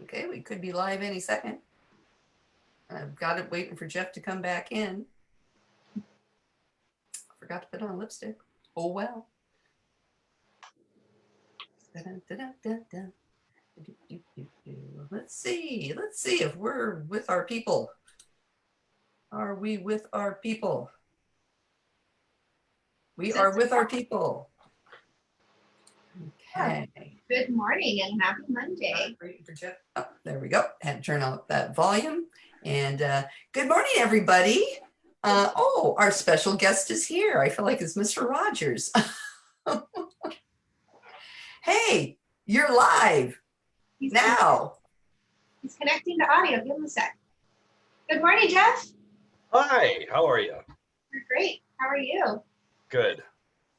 Okay, we could be live any second. I've got it waiting for Jeff to come back in. Forgot to put on lipstick. Oh well. Let's see if we're with our people. Are we with our people? We are with our people. Okay. Good morning and happy Monday. Oh, there we go. Had to turn up that volume. And good morning, everybody. Oh, our special guest is here. I feel like it's Mr. Rogers. Hey, you're live now. He's connecting to audio. Give him a sec. Good morning, Jeff. Hi, how are you? We're great. How are you? Good.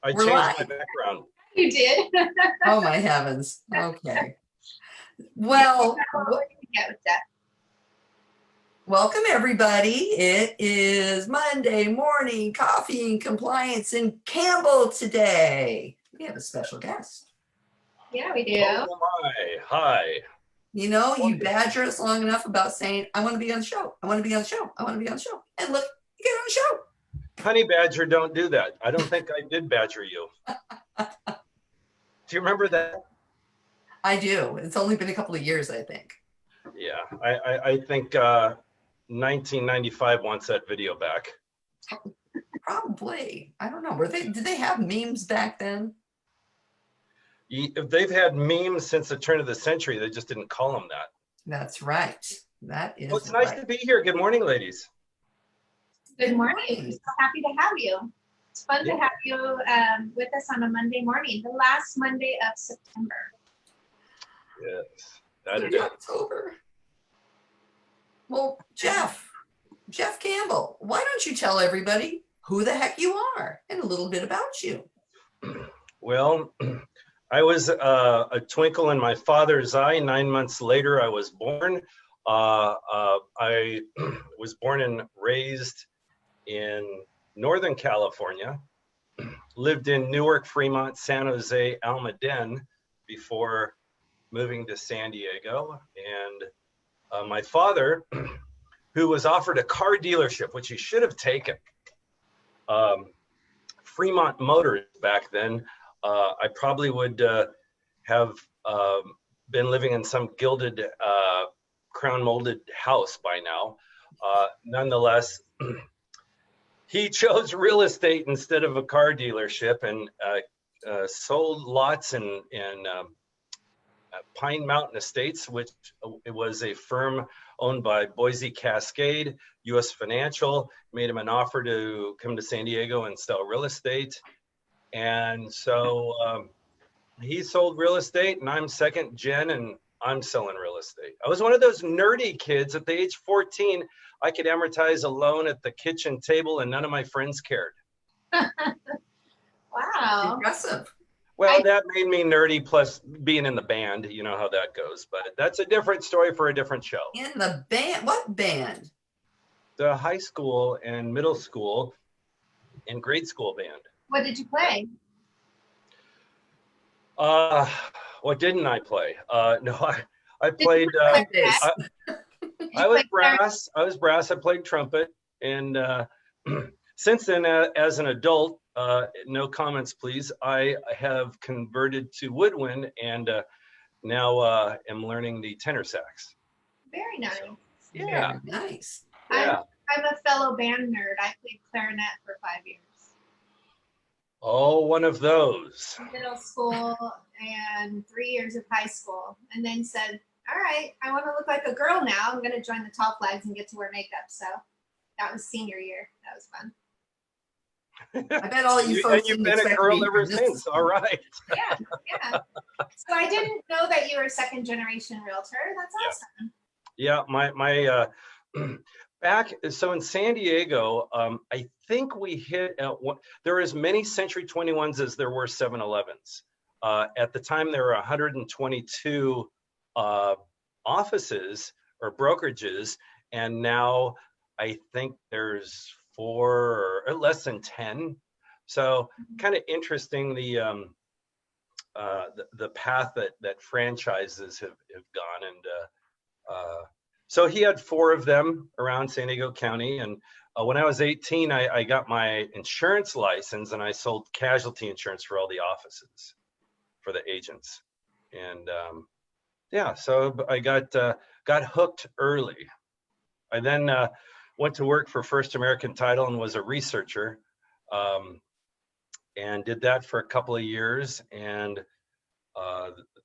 I We're changed live. my background. You did. Oh my heavens. Okay. Well, welcome everybody. It is Monday morning coffee and compliance in Campbell today. We have a special guest. Yeah, we do. Oh my, hi. You know, you badger us long enough about saying, I want to be on the show. I want to be on the show. I want to be on the show. And look, you get on the show. Honey Badger, don't do that. I don't think I did badger you. Do you remember that? I do. It's only been a couple of years, I think. Yeah, I think 1995 wants that video back. Probably. I don't know. Did they have memes back then? They've had memes since the turn of the century. They just didn't call them that. That's right. That is. Well, it's nice to be here. Good morning, ladies. Good morning. We're so happy to have you. It's fun to have you with us on a Monday morning, the last Monday of September. Yes, that it is. October. Well, Jeff Campbell, why don't you tell everybody who the heck you are and a little bit about you? Well, I was a twinkle in my father's eye. 9 months later, I was born. I was born and raised in Northern California, lived in Newark, Fremont, San Jose, Almaden before moving to San Diego. And my father, who was offered a car dealership, which he should have taken, Fremont Motors back then, I probably would have been living in some gilded, crown molded house by now. Nonetheless, he chose real estate instead of a car dealership and sold lots in Pine Mountain Estates, which it was a firm owned by Boise Cascade. U.S. Financial made him an offer to come to San Diego and sell real estate. And so he sold real estate, and I'm second gen, and I'm selling real estate. I was one of those nerdy kids at the age 14. I could amortize a loan at the kitchen table, and none of my friends cared. Wow. Impressive. Well, that made me nerdy, plus being in the band. You know how that goes. But that's a different story for a different show. In the band? What band? The high school and middle school and grade school band. What did you play? What didn't I play? No, I played. I was brass. I was brass. I played trumpet, and since then, as an adult, no comments, please. I have converted to woodwind, and now am learning the tenor sax. Very nice. So, yeah. Very nice. Yeah. I'm a fellow band nerd. I played clarinet for 5 years. Oh, one of those. Middle school and 3 years of high school, and then said, all right, I want to look like a girl now. I'm going to join the Tall Flags and get to wear makeup. So that was senior year. That was fun. I bet all you folks. And you've been a girl ever since. All right. Yeah. So I didn't know that you were a second generation realtor. That's awesome. Yeah, my back. So in San Diego, I think we hit at one. There are as many Century 21s as there were 7-Elevens. At the time, there were 122 offices or brokerages, and now I think there's 4 or less than 10. So kind of interesting. the path that franchises have gone. And so he had 4 of them around San Diego County. And when I was 18, I got my insurance license, and I sold casualty insurance for all the offices for the agents. And yeah, so I got hooked early. I then went to work for First American Title and was a researcher, and did that for a couple of years. And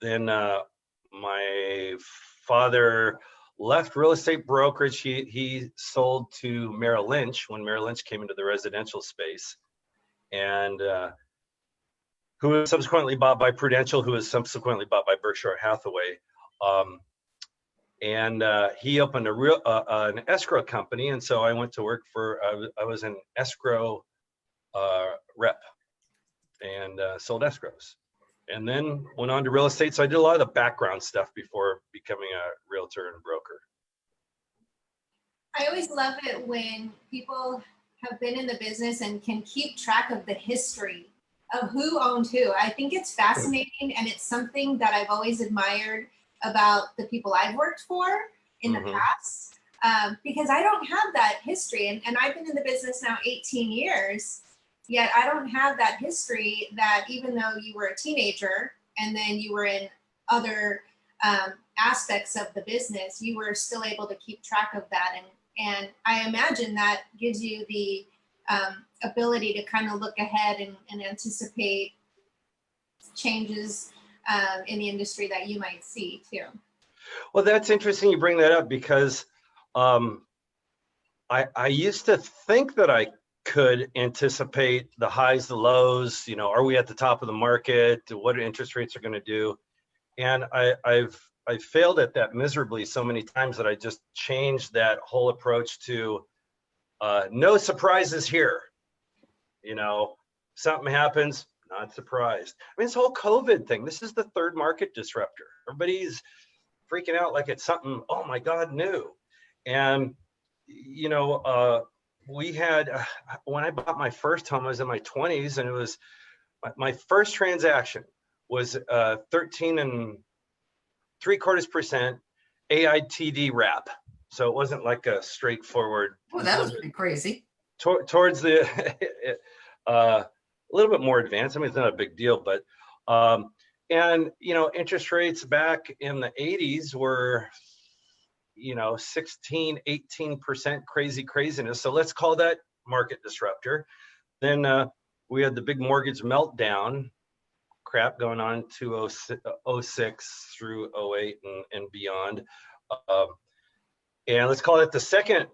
then my father left real estate brokerage. He sold to Merrill Lynch when Merrill Lynch came into the residential space, and who was subsequently bought by Prudential, who was subsequently bought by Berkshire Hathaway. And he opened an escrow company, and so I went to work for. I was an escrow rep and sold escrows, and then went on to real estate. So I did a lot of the background stuff before becoming a realtor and broker. I always love it when people have been in the business and can keep track of the history of who owned who. I think it's fascinating, and it's something that I've always admired about the people I've worked for in the past, because I don't have that history. And I've been in the business now 18 years, yet I don't have that history that even though you were a teenager and then you were in other aspects of the business, you were still able to keep track of that. And I imagine that gives you the ability to kind of look ahead and anticipate changes in the industry that you might see too. Well, that's interesting you bring that up, because I used to think that I could anticipate the highs, the lows, are we at the top of the market? What interest rates are going to do? And I've failed at that miserably so many times that I just changed that whole approach to no surprises here. Something happens, not surprised. I mean, this whole COVID thing, this is the 3rd market disruptor. Everybody's freaking out like it's something, oh my God, new. And, we had, when I bought my first home, I was in my 20s, and it was, my first transaction was 13.75% AITD wrap. So it wasn't like a straightforward. Well, that was pretty crazy. Towards the, a little bit more advanced. I mean, it's not a big deal, but, and, interest rates back in the 80s were, 16, 18% craziness. So let's call that market disruptor. Then we had the big mortgage meltdown crap going on to 06 through 08 and beyond. And let's call it the second,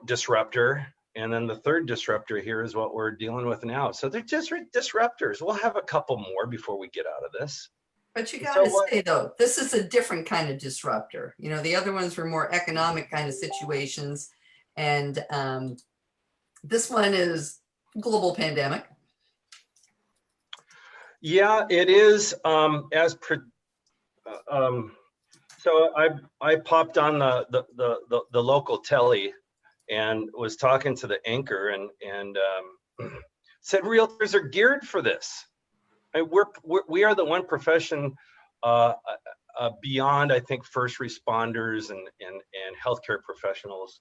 disruptor. And then the 3rd disruptor here is what we're dealing with now. So they're just disruptors. We'll have a couple more before we get out of this. But you got to say, though, this is a different kind of disruptor. The other ones were more economic kind of situations. And this one is global pandemic. Yeah, it is. So I popped on the local telly and was talking to the anchor and said realtors are geared for this. And we are the one profession beyond, I think, first responders and healthcare professionals.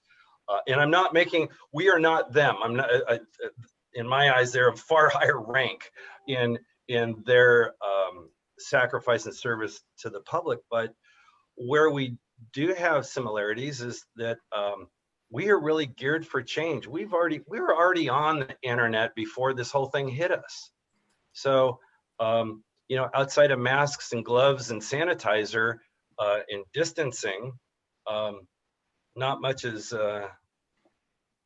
And I'm not making, we are not them. I'm not, in my eyes, they're of far higher rank in their sacrifice and service to the public. But where we do have similarities is that we are really geared for change. We were already on the internet before this whole thing hit us. So, outside of masks and gloves and sanitizer and distancing, not much has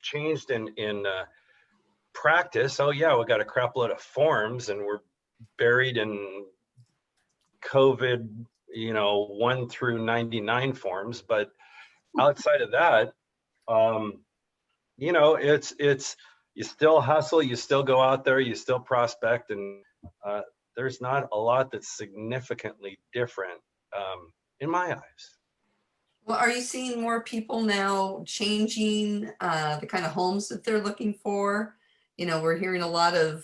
changed in practice. Oh yeah, we got a crap load of forms and we're buried in COVID, 1 through 99 forms. But outside of that, it's you still hustle, you still go out there, you still prospect, and there's not a lot that's significantly different in my eyes. Well, are you seeing more people now changing the kind of homes that they're looking for? We're hearing a lot of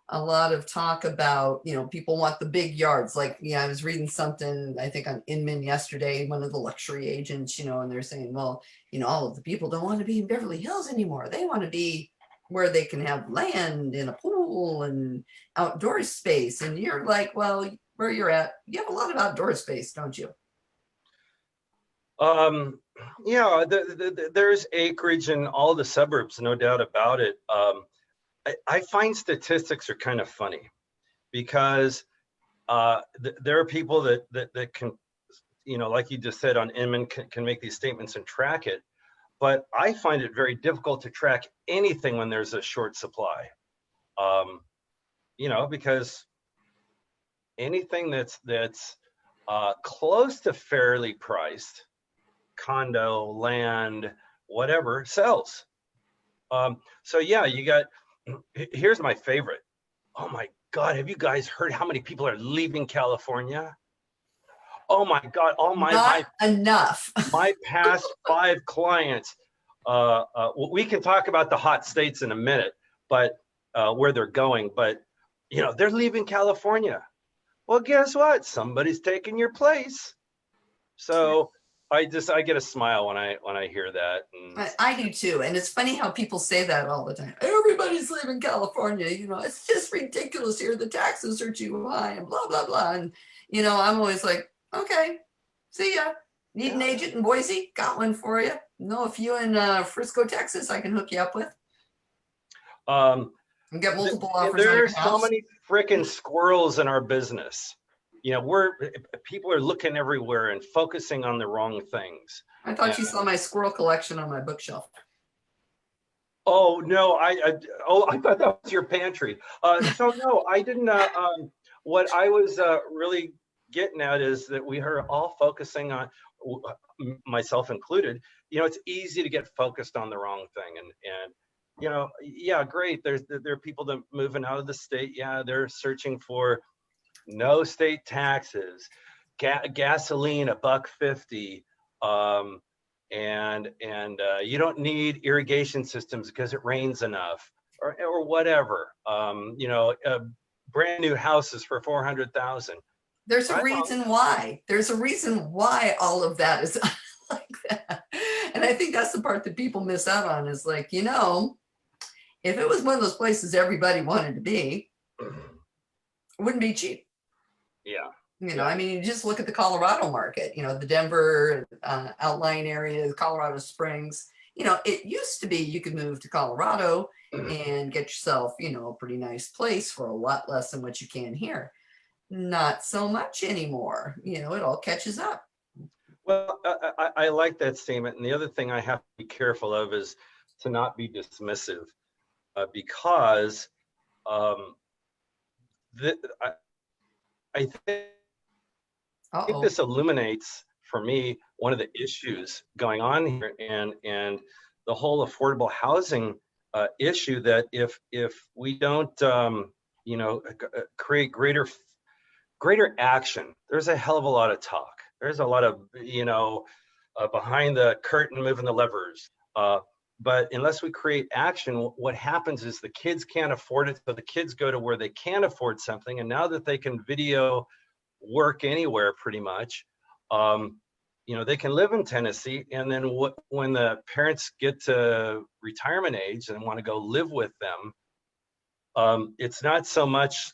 a lot of talk about, you know, people want the big yards. Like, yeah, I was reading something, I think on Inman yesterday, one of the luxury agents, you know, and they're saying, well, you know, all of the people don't want to be in Beverly Hills anymore. They want to be where they can have land and a pool and outdoor space. And you're like, well, where you're at, you have a lot of outdoor space, don't you? Yeah, there's acreage in all the suburbs, no doubt about it. I find statistics are kind of funny because there are people that can, you know, like you just said on Inman, can make these statements and track it. But I find it very difficult to track anything when there's a short supply. You know, because anything that's close to fairly priced, condo, land, whatever, sells. So yeah, you got, here's my favorite. Oh my God, have you guys heard how many people are leaving California? Oh my God, Not enough. my past 5 clients, we can talk about the hot states in a minute, but where they're going, but you know, they're leaving California. Well, guess what? Somebody's taking your place. So I get a smile when I hear that. And I do too. And it's funny how people say that all the time. Everybody's leaving California. You know, it's just ridiculous here. The taxes are too high and blah, blah, blah. And, you know, I'm always like, okay, see ya. Need an agent in Boise? Got one for you. Know a few in Frisco, Texas, I can hook you up with. And get multiple offers. There's so many freaking squirrels in our business. You know, people are looking everywhere and focusing on the wrong things. I thought you saw my squirrel collection on my bookshelf. Oh no, I thought that was your pantry. So no, I didn't. What I was really getting at is that we are all focusing on, myself included. You know, it's easy to get focused on the wrong thing, and you know, yeah, great. There are people that moving out of the state. Yeah, they're searching for no state taxes, gasoline $1.50, and you don't need irrigation systems because it rains enough, or whatever. You know, brand new houses for $400,000. There's a reason why. There's a reason why all of that is like that. And I think that's the part that people miss out on is like, you know, if it was one of those places everybody wanted to be, it wouldn't be cheap. Yeah. You know, I mean, you just look at the Colorado market, you know, the Denver outlying area, Colorado Springs. You know, it used to be you could move to Colorado and get yourself, you know, a pretty nice place for a lot less than what you can here. Not so much anymore. You know, it all catches up. Well, I like that statement. And the other thing I have to be careful of is to not be dismissive, because I think this illuminates for me one of the issues going on here, and the whole affordable housing issue, that if we don't you know, create greater action, there's a hell of a lot of talk. There's a lot of, you know, behind the curtain moving the levers. But unless we create action, what happens is the kids can't afford it. So the kids go to where they can afford something. And now that they can video work anywhere pretty much, you know, they can live in Tennessee. And then when the parents get to retirement age and want to go live with them, it's not so much,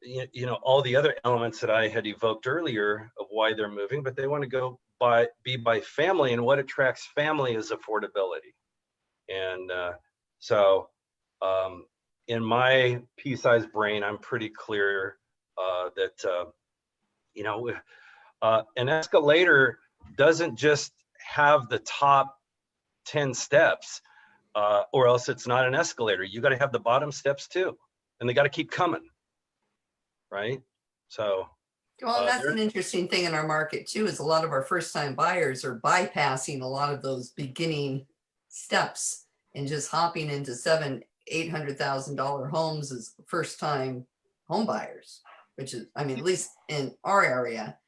you know, all the other elements that I had evoked earlier of why they're moving, but they want to go be by family, and what attracts family is affordability. And so in my pea-sized brain, I'm pretty clear that, you know, an escalator doesn't just have the top 10 steps, or else it's not an escalator. You got to have the bottom steps too, and they got to keep coming. Right. So, well, that's an interesting thing in our market too, is a lot of our first time buyers are bypassing a lot of those beginning steps and just hopping into $700,000-800,000 homes as first time home buyers, which is, I mean, at least in our area,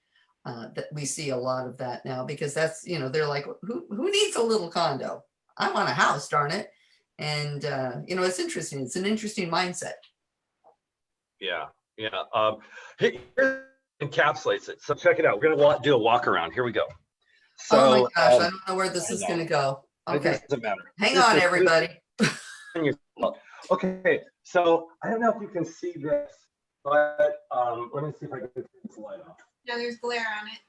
that we see a lot of that now, because that's, you know, they're like, who needs a little condo? I want a house, darn it. And, you know, it's interesting. It's an interesting mindset. Yeah. Here encapsulates it. So check it out. We're gonna do a walk around. Here we go. So, oh my gosh, I don't know where this I is know. going to go. It Okay, doesn't matter. hang This on, is- everybody. Okay, so I don't know if you can see this, but let me see if I can get this light off. No, there's glare on it.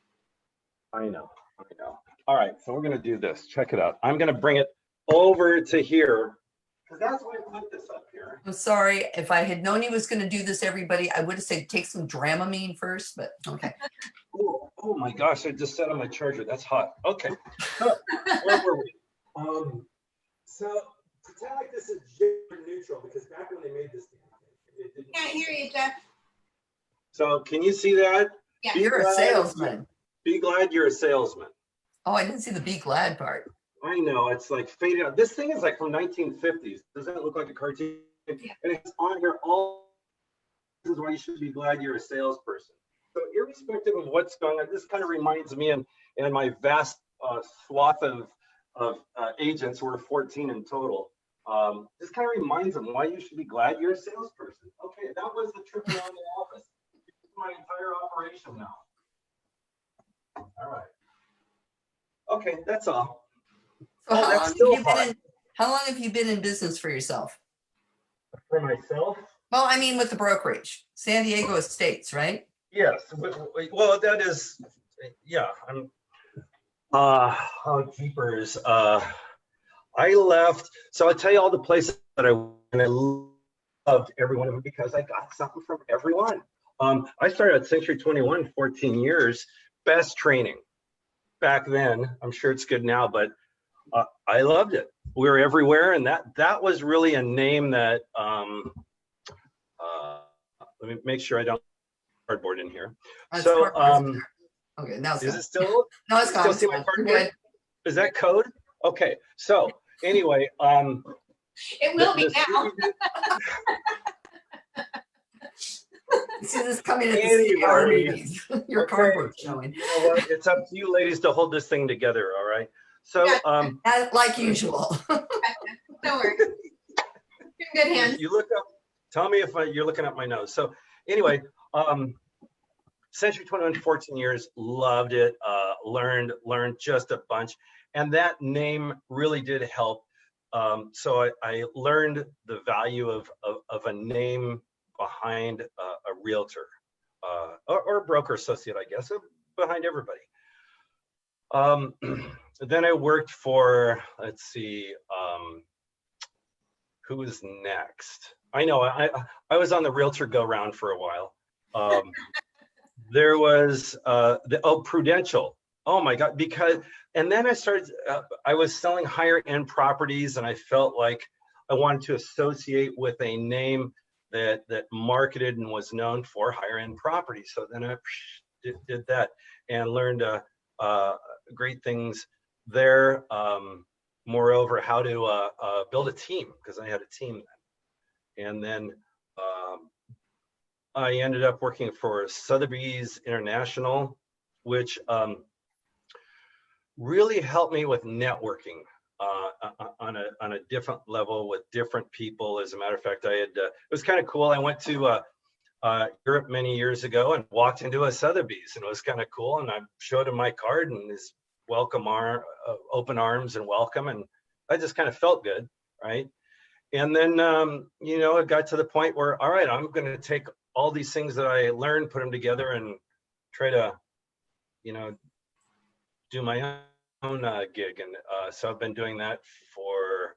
I know. All right, so we're gonna do this. Check it out. I'm gonna bring it over to here, because that's why I put this up here. I'm sorry. If I had known he was going to do this, everybody, I would have said take some Dramamine first, but okay. Oh my gosh, I just set on my charger. That's hot. Okay, so where were we? So pretend like this is gender neutral, because back when they made this thing, it didn't. Can't hear you, Jeff. So can you see that? Yeah. You're a salesman. Be glad you're a salesman. Oh, I didn't see the be glad part. I know, it's like faded out. This thing is like from 1950s. Doesn't it look like a cartoon? Yeah. And it's on here all. This is why you should be glad you're a salesperson. So irrespective of what's going on, this kind of reminds me, and my vast swath of agents, we're 14 in total. This kind of reminds them why you should be glad you're a salesperson. Okay, that was the trip around the office. This is my entire operation now. All right. Okay, that's all. So Oh, that's still hot. how long have you been in business for yourself? For myself? Well, I mean, with the brokerage, San Diego Estates, right? Yes. Well, that is, yeah. Oh, jeepers. I left. So I'll tell you all the places that I went, and I loved every one of them because I got something from everyone. I started at Century 21, 14 years, best training back then. I'm sure it's good now, but I loved it. We were everywhere, and that was really a name that. Let me make sure I don't cardboard in here. That's So, cardboard. Okay, now it's is gone. it still? No, it's gone. Still It's see my gone. cardboard? You're good. Is that code? Okay. So anyway, It will be now. You see this coming at the Anyway, CR meetings. Your okay. cardboard showing. You know what? It's up to you ladies to hold this thing together. All right. So Like usual. Don't worry. You're in good hands. you look up. Tell me if you're looking at my nose. So anyway, Century 21, 14 years, loved it. Learned just a bunch, and that name really did help. So I learned the value of a name behind a realtor or a broker associate, I guess, behind everybody. Then I worked for, let's see, who was next? I know I was on the realtor go round for a while. There was Prudential. Oh my God, and then I started, I was selling higher end properties, and I felt like I wanted to associate with a name that marketed and was known for higher end properties. So then I did that and learned great things there. Moreover, how to build a team, because I had a team then. And then I ended up working for Sotheby's International, which really helped me with networking on a different level with different people. As a matter of fact, it was kind of cool. I went to Europe many years ago and walked into a Sotheby's, and it was kind of cool. And I showed him my card and his open arms and welcome, and I just kind of felt good, right? And then it got to the point where, all right, I'm going to take all these things that I learned, put them together, and try to, do my own gig. And so I've been doing that for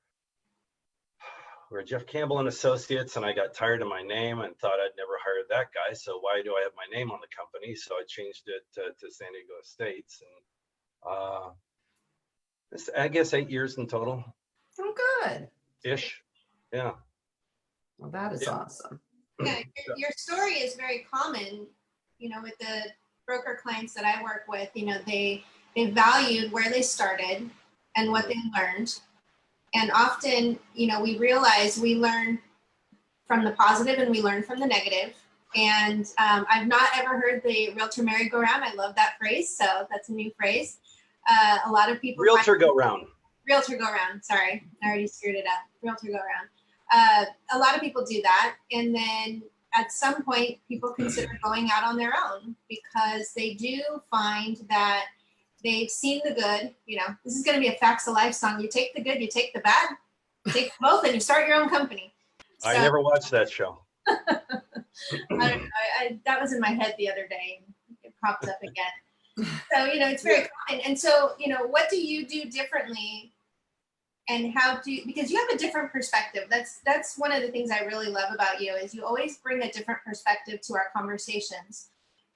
Jeff Campbell and Associates, and I got tired of my name and thought I'd never hired that guy. So why do I have my name on the company? So I changed it to San Diego Estates, and I guess 8 years in total. Oh, good. Ish. Yeah. Well, that is awesome. Yeah, your story is very common, with the broker clients that I work with. They valued where they started and what they learned. And often, we realize we learn from the positive and we learn from the negative. And I've not ever heard the realtor merry-go-round. I love that phrase. So that's a new phrase. A lot of people. Realtor go-round. Realtor go-round. Sorry, I already screwed it up. Realtor go-round. A lot of people do that. And then at some point people consider going out on their own because they do find that they've seen the good. You know, this is going to be a Facts of Life song. You take the good, you take the bad, you take both, and you start your own company. So, I never watched that show. I don't know, that was in my head the other day. It popped up again. So, you know, it's very common. And so, you know, what do you do differently? And how do you, because you have a different perspective. That's one of the things I really love about you is you always bring a different perspective to our conversations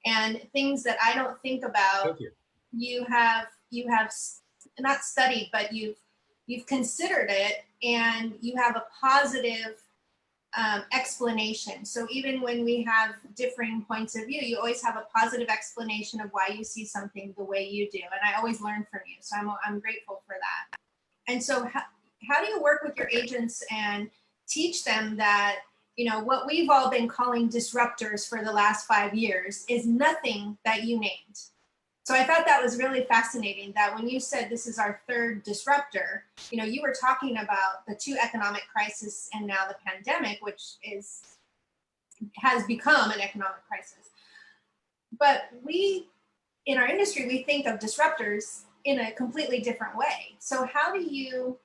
and things that I don't think about. Thank you. You have not studied, but you've considered it, and you have a positive explanation. So even when we have differing points of view, you always have a positive explanation of why you see something the way you do. And I always learn from you. So I'm grateful for that. And so how do you work with your agents and teach them that, you know, what we've all been calling disruptors for the last 5 years is nothing that you named? So I thought that was really fascinating that when you said this is our third disruptor, you know, you were talking about the 2 economic crises and now the pandemic, which has become an economic crisis. But in our industry, we think of disruptors in a completely different way. So how do you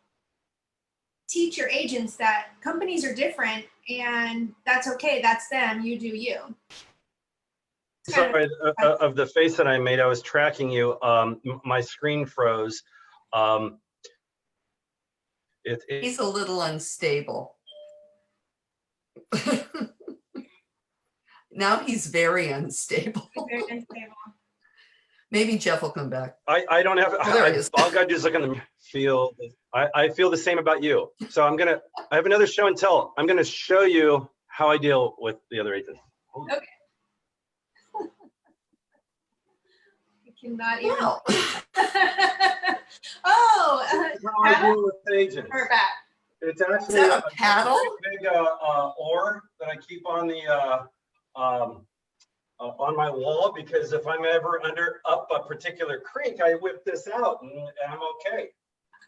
teach your agents that companies are different and that's okay, that's them, you do you? Sorry, of the face that I made, I was tracking you. My screen froze. He's a little unstable. Now he's very unstable. Very unstable. Maybe Jeff will come back. I don't have, there he is. all I gotta do is look in the field. I feel the same about you. So I have another show and tell. I'm gonna show you how I deal with the other agents. Okay. I cannot even. Wow. How I deal with agents. We're back. It's actually Is that a paddle? big oar that I keep on the on my wall, because if I'm ever up a particular creek, I whip this out and I'm okay.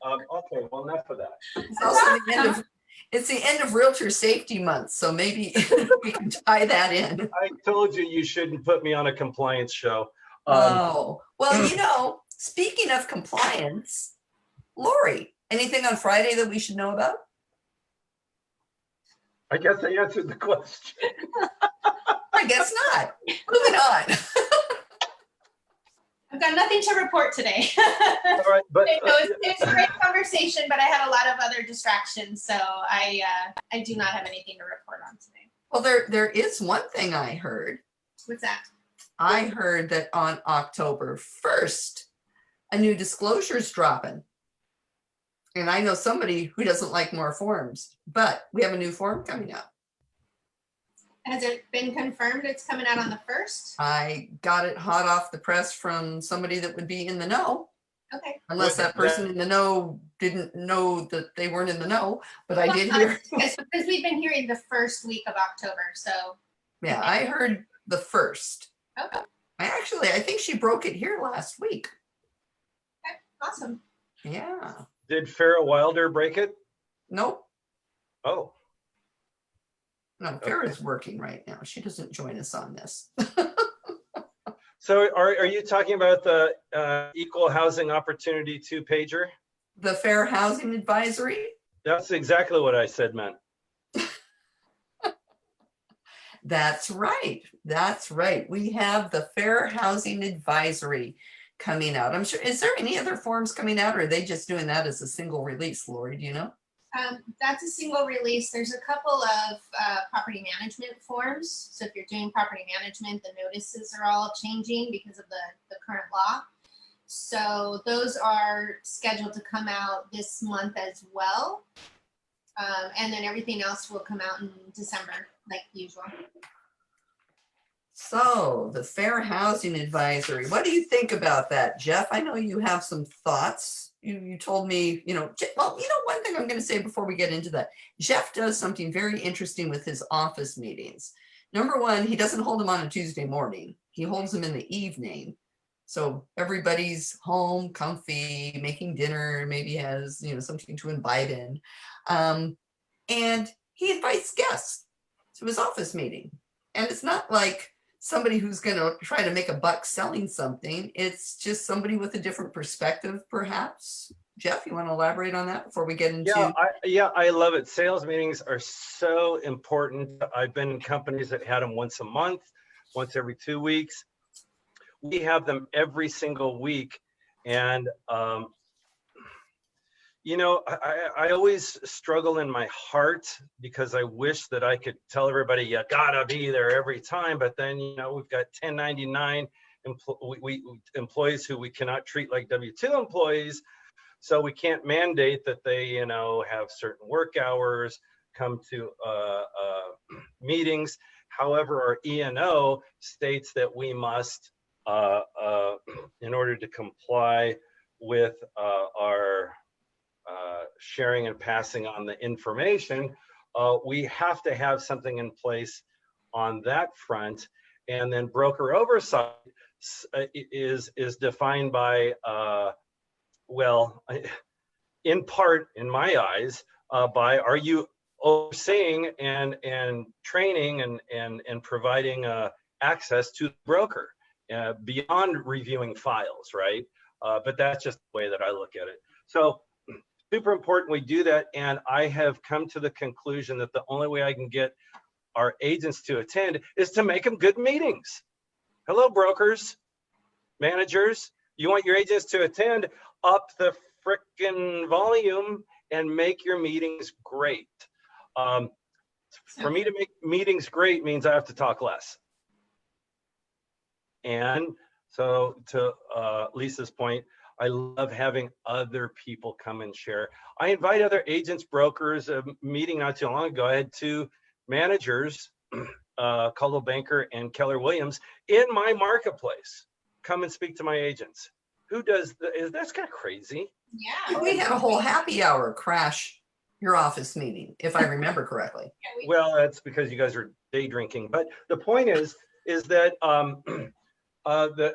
Okay, well, enough of that. It's also it's the end of Realtor Safety Month, so maybe we can tie that in. I told you you shouldn't put me on a compliance show. Oh, well, you know, speaking of compliance, Lori, anything on Friday that we should know about? I guess I answered the question. I guess not. Moving on. I've got nothing to report today. All right, but it was a great conversation, but I had a lot of other distractions, so I do not have anything to report on today. Well, there is one thing I heard. What's that? I heard that on October 1st, a new disclosure is dropping. And I know somebody who doesn't like more forms, but we have a new form coming out. Has it been confirmed it's coming out on the 1st? I got it hot off the press from somebody that would be in the know. Okay. Unless that person in the know didn't know that they weren't in the know, but I did hear. Because we've been hearing the first week of October, so. Yeah, I heard the 1st. Okay. I think she broke it here last week. Okay, awesome. Yeah. did Farrah Wilder break it? Nope. Oh. No, Farrah's working right now. She doesn't join us on this. So are you talking about the Equal Housing Opportunity 2-pager? The Fair Housing Advisory? That's exactly what I said meant. That's right. That's right. We have the Fair Housing Advisory coming out. I'm sure, is there any other forms coming out, or are they just doing that as a single release, Lori? Do you know? That's a single release. There's a couple of property management forms. So if you're doing property management, the notices are all changing because of the current law. So those are scheduled to come out this month as well. And then everything else will come out in December, like usual. So the Fair Housing Advisory, what do you think about that, Jeff? I know you have some thoughts. You told me, well, one thing I'm going to say before we get into that, Jeff does something very interesting with his office meetings. Number one, he doesn't hold them on a Tuesday morning. He holds them in the evening. So everybody's home, comfy, making dinner, maybe has, something to imbibe in. And he invites guests to his office meeting. And it's not like somebody who's going to try to make a buck selling something. It's just somebody with a different perspective, perhaps. Jeff, you want to elaborate on that before we get into? I love it. Sales meetings are so important. I've been in companies that had them once a month, once every 2 weeks. We have them every single week. And, you know, I always struggle in my heart because I wish that I could tell everybody, you gotta be there every time. But then, you know, we've got 1099 employees who we cannot treat like W-2 employees. So we can't mandate that they, you know, have certain work hours, come to meetings. However, our E&O states that we must, in order to comply with our sharing and passing on the information, we have to have something in place on that front. And then broker oversight is defined by, well, in part, in my eyes, by are you overseeing and training and providing access to the broker beyond reviewing files, right? But that's just the way that I look at it. So super important we do that. And I have come to the conclusion that the only way I can get our agents to attend is to make them good meetings. Hello, brokers, managers. You want your agents to attend, up the frickin' volume and make your meetings great. For me to make meetings great means I have to talk less. And so to Lisa's point, I love having other people come and share. I invite other agents, brokers. A meeting not too long ago, I had two managers, Caldwell Banker and Keller Williams, in my marketplace come and speak to my agents. Who does that's kind of crazy. Yeah. We had a whole happy hour crash your office meeting, if I remember correctly. Well, that's because you guys are day drinking. But the point is that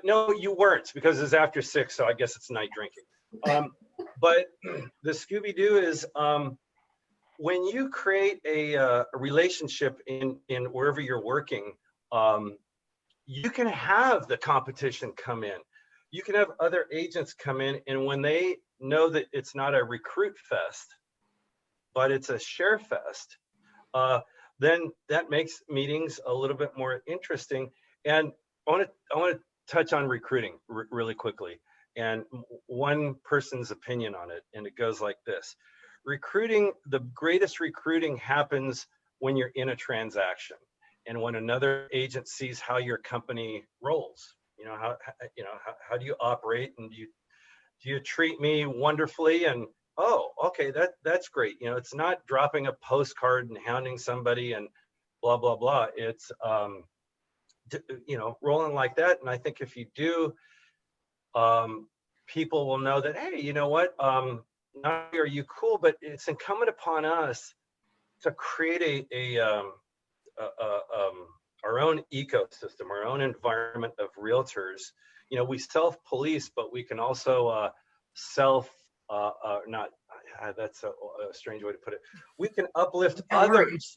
no, you weren't, because it's after 6, so I guess it's night drinking. But the Scooby-Doo is when you create a relationship in wherever you're working, you can have the competition come in. You can have other agents come in, and when they know that it's not a recruit fest, but it's a share fest, then that makes meetings a little bit more interesting. And I want to touch on recruiting really quickly, and one person's opinion on it, and it goes like this. Recruiting, the greatest recruiting happens when you're in a transaction and when another agent sees how your company rolls. You know, how do you operate, and do you treat me wonderfully? And oh, okay, that's great. You know, it's not dropping a postcard and hounding somebody and blah blah blah. It's you know, rolling like that. And I think if you do, people will know that, hey, you know what? Not only are you cool, but it's incumbent upon us to create our own ecosystem, our own environment of realtors. You know, we self-police, but we can also not, that's a strange way to put it. We can uplift others.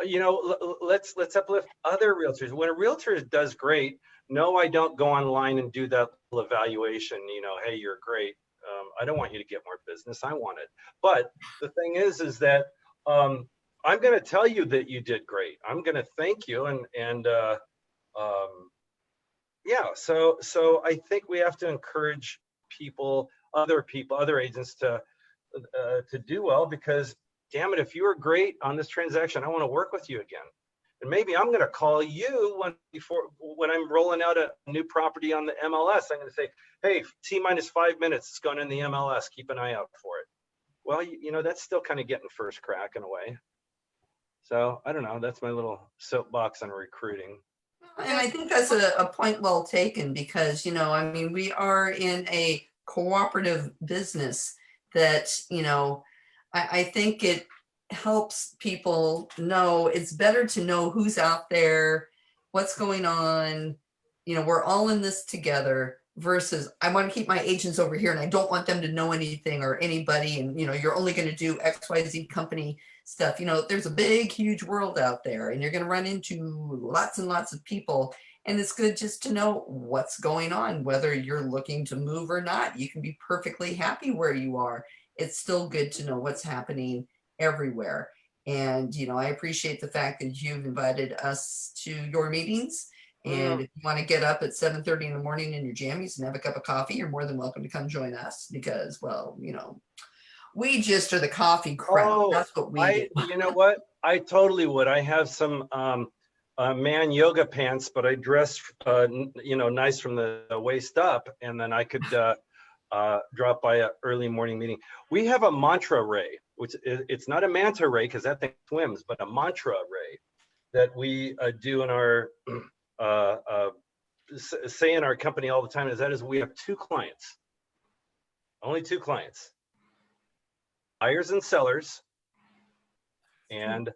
You know, let's uplift other realtors. When a realtor does great, no, I don't go online and do that little evaluation, you know, hey, you're great. I don't want you to get more business. I want it. But the thing is that I'm going to tell you that you did great. I'm going to thank you. And yeah, so I think we have to encourage other agents to do well, because damn it, if you were great on this transaction, I want to work with you again. And maybe I'm going to call you when I'm rolling out a new property on the MLS. I'm going to say, hey, T-5 minutes, it's going in the MLS. Keep an eye out for it. Well, you know, that's still kind of getting first crack in a way. So I don't know. That's my little soapbox on recruiting. And I think that's a point well taken, because, you know, I mean, we are in a cooperative business that, you know, I think it helps people know, it's better to know who's out there, what's going on. You know, we're all in this together. versus I want to keep my agents over here and I don't want them to know anything or anybody. And, you're only going to do XYZ company stuff. There's a big, huge world out there and you're going to run into lots and lots of people. And it's good just to know what's going on, whether you're looking to move or not. You can be perfectly happy where you are. It's still good to know what's happening everywhere. And, I appreciate the fact that you've invited us to your meetings. And if you want to get up at 7:30 in the morning in your jammies and have a cup of coffee, you're more than welcome to come join us because, well, we just are the coffee crowd. Oh, That's what we do. you know what? I totally would. I have some man yoga pants, but I dress, nice from the waist up, and then I could drop by an early morning meeting. We have a mantra ray, which it's not a manta ray because that thing swims, but a mantra ray that we do in our say in our company all the time is we have 2 clients, only 2 clients, buyers and sellers. And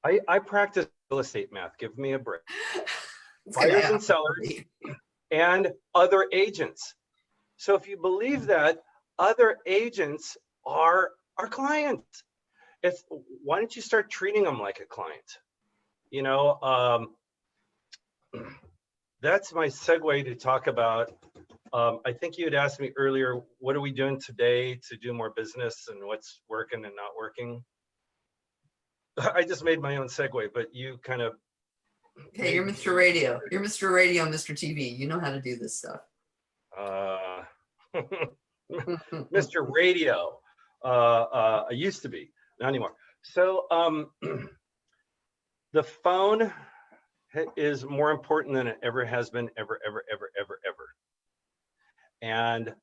I practice real estate math. Give me a break. Buyers and sellers and other agents. So if you believe that, other agents are our clients. Why don't you start treating them like a client? That's my segue to talk about. I think you had asked me earlier, what are we doing today to do more business and what's working and not working? I just made my own segue, but you kind of. Okay, you're Mr. Radio. You're Mr. Radio, Mr. TV. You know how to do this stuff. Mr. Radio. I used to be, not anymore. So the phone is more important than it ever has been, ever. And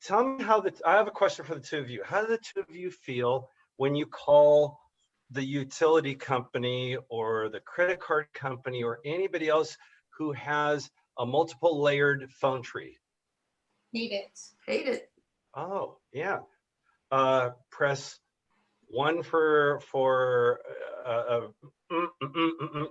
tell me I have a question for the 2 of you. How do the 2 of you feel when you call the utility company or the credit card company or anybody else who has a multiple layered phone tree? Hate it. Hate it. Oh, yeah. Press 1 for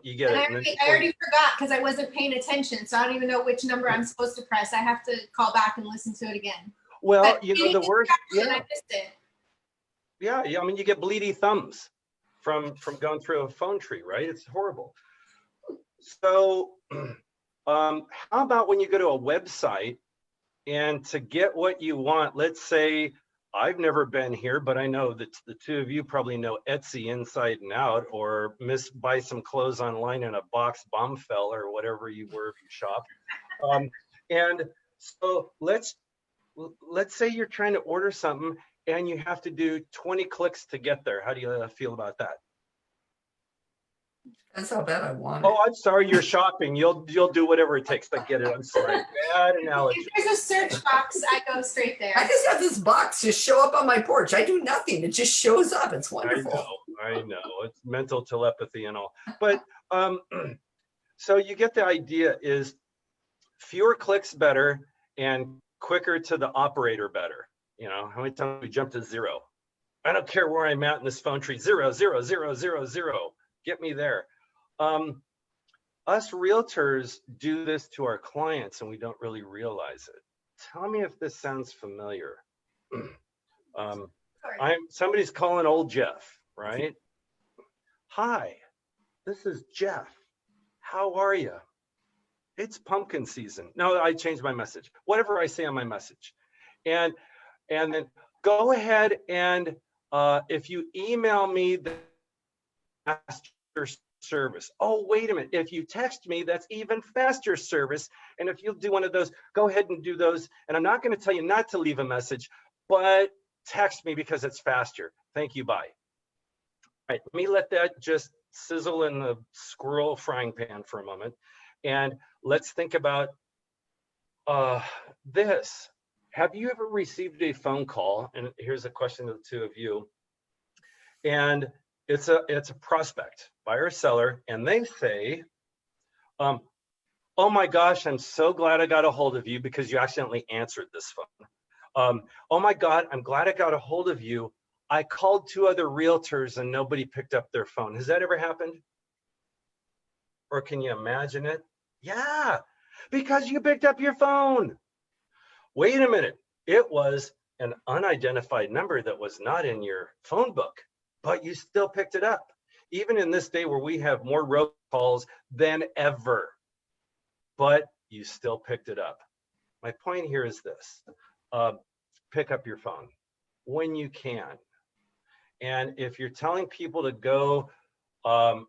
you get and it. I already forgot because I wasn't paying attention, so I don't even know which number I'm supposed to press. I have to call back and listen to it again. Well, But the worst. Yeah. I missed it. Yeah, I mean, you get bleedy thumbs from going through a phone tree, right? It's horrible. So, how about when you go to a website and to get what you want? Let's say I've never been here, but I know that the 2 of you probably know Etsy inside and out, or buy some clothes online in a box Bombfell or whatever you shop. And so let's say you're trying to order something and you have to do 20 clicks to get there. How do you feel about that? That's how bad I want it. Oh, I'm sorry, you're shopping. You'll do whatever it takes to get it. I'm sorry. Bad analogy. If there's a search box, I go straight there. I just have this box just show up on my porch. I do nothing. It just shows up. It's wonderful. I know. It's mental telepathy and all. But so you get the idea is fewer clicks better and quicker to the operator better. How many times we jump to 0? I don't care where I'm at in this phone tree. 0, 0, 0, 0, 0. Get me there. Us realtors do this to our clients and we don't really realize it. Tell me if this sounds familiar. Somebody's calling old Jeff, right? Hi, this is Jeff. How are you? It's pumpkin season. No, I changed my message. Whatever I say on my message. And then go ahead and if you email me the faster service. Oh, wait a minute. If you text me, that's even faster service. And if you'll do one of those, go ahead and do those. And I'm not going to tell you not to leave a message, but text me because it's faster. Thank you. Bye. All right. Let me let that just sizzle in the squirrel frying pan for a moment. And let's think about this. Have you ever received a phone call? And here's a question to the 2 of you. And it's a prospect, buyer or seller, and they say, oh my gosh, I'm so glad I got a hold of you because you accidentally answered this phone. Oh my God, I'm glad I got a hold of you. I called 2 other realtors and nobody picked up their phone. Has that ever happened? Or can you imagine it? Yeah, Because you picked up your phone. Wait a minute. It was an unidentified number that was not in your phone book, but you still picked it up. Even in this day where we have more robocalls than ever, but you still picked it up. My point here is this, pick up your phone when you can. And if you're telling people to go, don't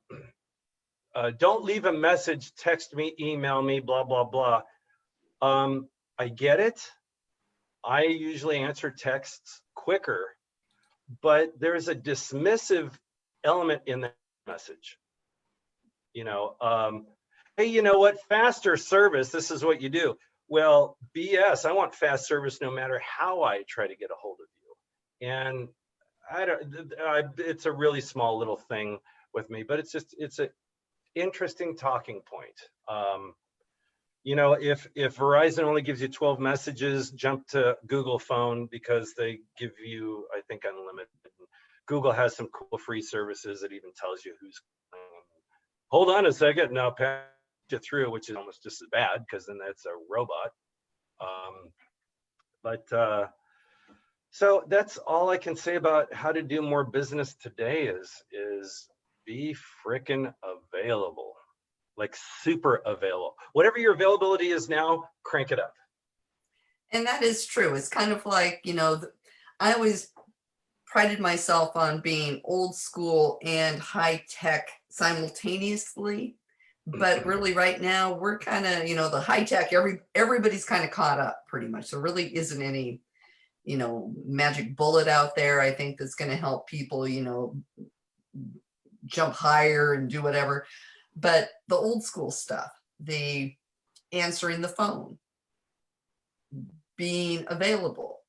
leave a message, text me, email me, blah, blah, blah. I get it. I usually answer texts quicker, but there's a dismissive element in that message. You know, hey, you know what? Faster service, this is what you do. Well, BS, I want fast service no matter how I try to get a hold of you. And it's a really small little thing with me, but it's an interesting talking point. You know, if Verizon only gives you 12 messages, jump to Google phone because they give you, I think, unlimited. Google has some cool free services that even tells you who's hold on a second, now patch it through, which is almost just as bad because then that's a robot. So that's all I can say about how to do more business today is be frickin' available, like super available. Whatever your availability is now, crank it up. And that is true. It's kind of like, you know, I always prided myself on being old school and high tech simultaneously. But really right now we're kind of, you know, the high tech, everybody's kind of caught up pretty much. There really isn't any, you know, magic bullet out there, I think, that's going to help people, you know, jump higher and do whatever. But the old school stuff, the answering the phone, being available,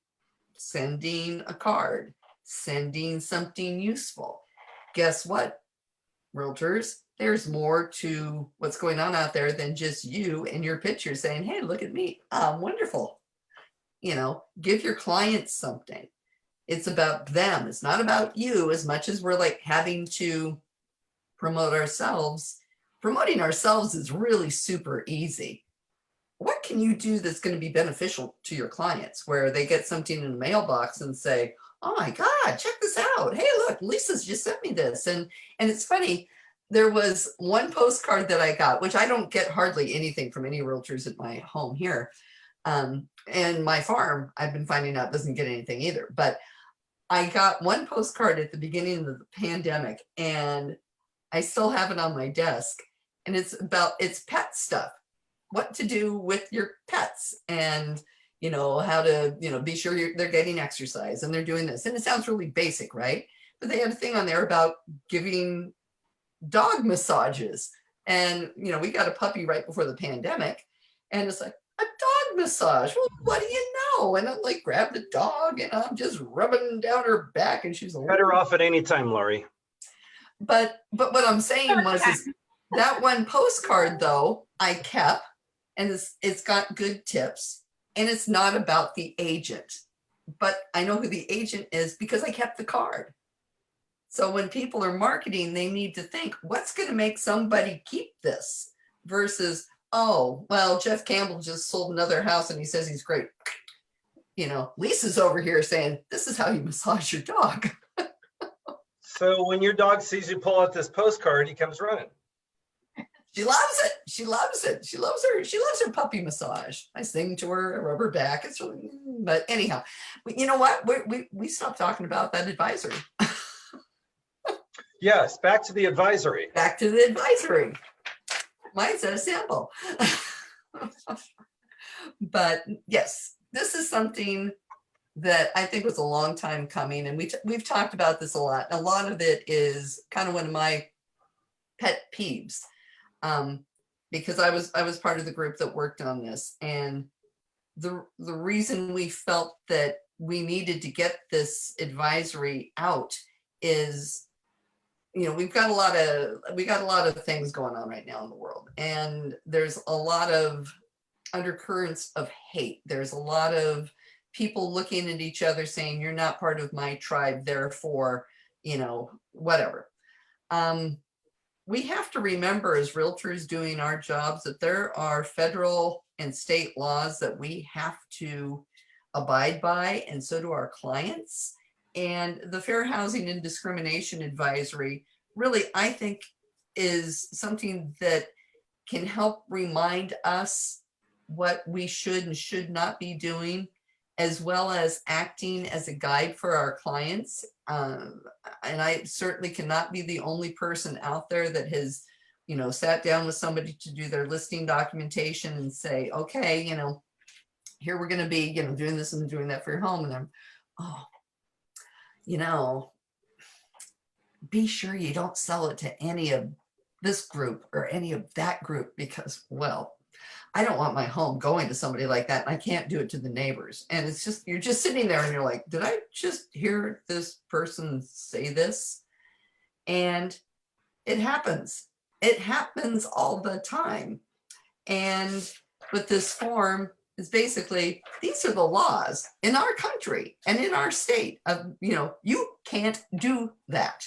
sending a card, sending something useful. Guess what, realtors? There's more to what's going on out there than just you and your picture saying, hey, look at me, I'm wonderful. You know, give your clients something. It's about them. It's not about you as much as we're like having to promote ourselves. Promoting ourselves is really super easy. What can you do that's going to be beneficial to your clients where they get something in the mailbox and say, oh my God, check this out. Hey, look, Lisa's just sent me this. And it's funny. There was one postcard that I got, which I don't get hardly anything from any realtors at my home here. And my farm, I've been finding out, doesn't get anything either. But I got one postcard at the beginning of the pandemic, and I still have it on my desk. And it's pet stuff, what to do with your pets, and you know, how to, you know, be sure they're getting exercise and they're doing this. And it sounds really basic, right? But they had a thing on there about giving dog massages. And, you know, we got a puppy right before the pandemic, and it's like, a dog massage. Well, what do you know? And I'm like, grab the dog and I'm just rubbing down her back, and she's Cut her off at any time, Lori. But what I'm saying was is that one postcard though, I kept, and it's got good tips, and it's not about the agent, but I know who the agent is because I kept the card. So when people are marketing, they need to think, what's going to make somebody keep this versus, oh, well, Jeff Campbell just sold another house and he says he's great. You know, Lisa's over here saying, this is how you massage your dog. So when your dog sees you pull out this postcard, he comes running. She loves it. She loves it. She loves her puppy massage. I sing to her, I rub her back. It's really, but anyhow, you know what? We stopped talking about that advisory. Yes, back to the advisory. Back to the advisory. Mine's a sample. But yes, this is something that I think was a long time coming, and we've talked about this a lot. A lot of it is kind of one of my pet peeves, because I was part of the group that worked on this, and the reason we felt that we needed to get this advisory out is, you know, we got a lot of things going on right now in the world, and there's a lot of undercurrents of hate. There's a lot of people looking at each other saying, you're not part of my tribe, therefore, you know, whatever. we have to remember as realtors doing our jobs that there are federal and state laws that we have to abide by, and so do our clients. And the Fair Housing and Discrimination Advisory really, I think, is something that can help remind us what we should and should not be doing, as well as acting as a guide for our clients. And I certainly cannot be the only person out there that has, sat down with somebody to do their listing documentation and say, okay, here we're going to be, doing this and doing that for your home. And I'm, oh, be sure you don't sell it to any of this group or any of that group, because, well, I don't want my home going to somebody like that. And I can't do it to the neighbors. And it's just, you're just sitting there and you're like, did I just hear this person say this? And it happens. It happens all the time. And with this form is basically, these are the laws in our country and in our state of, you can't do that.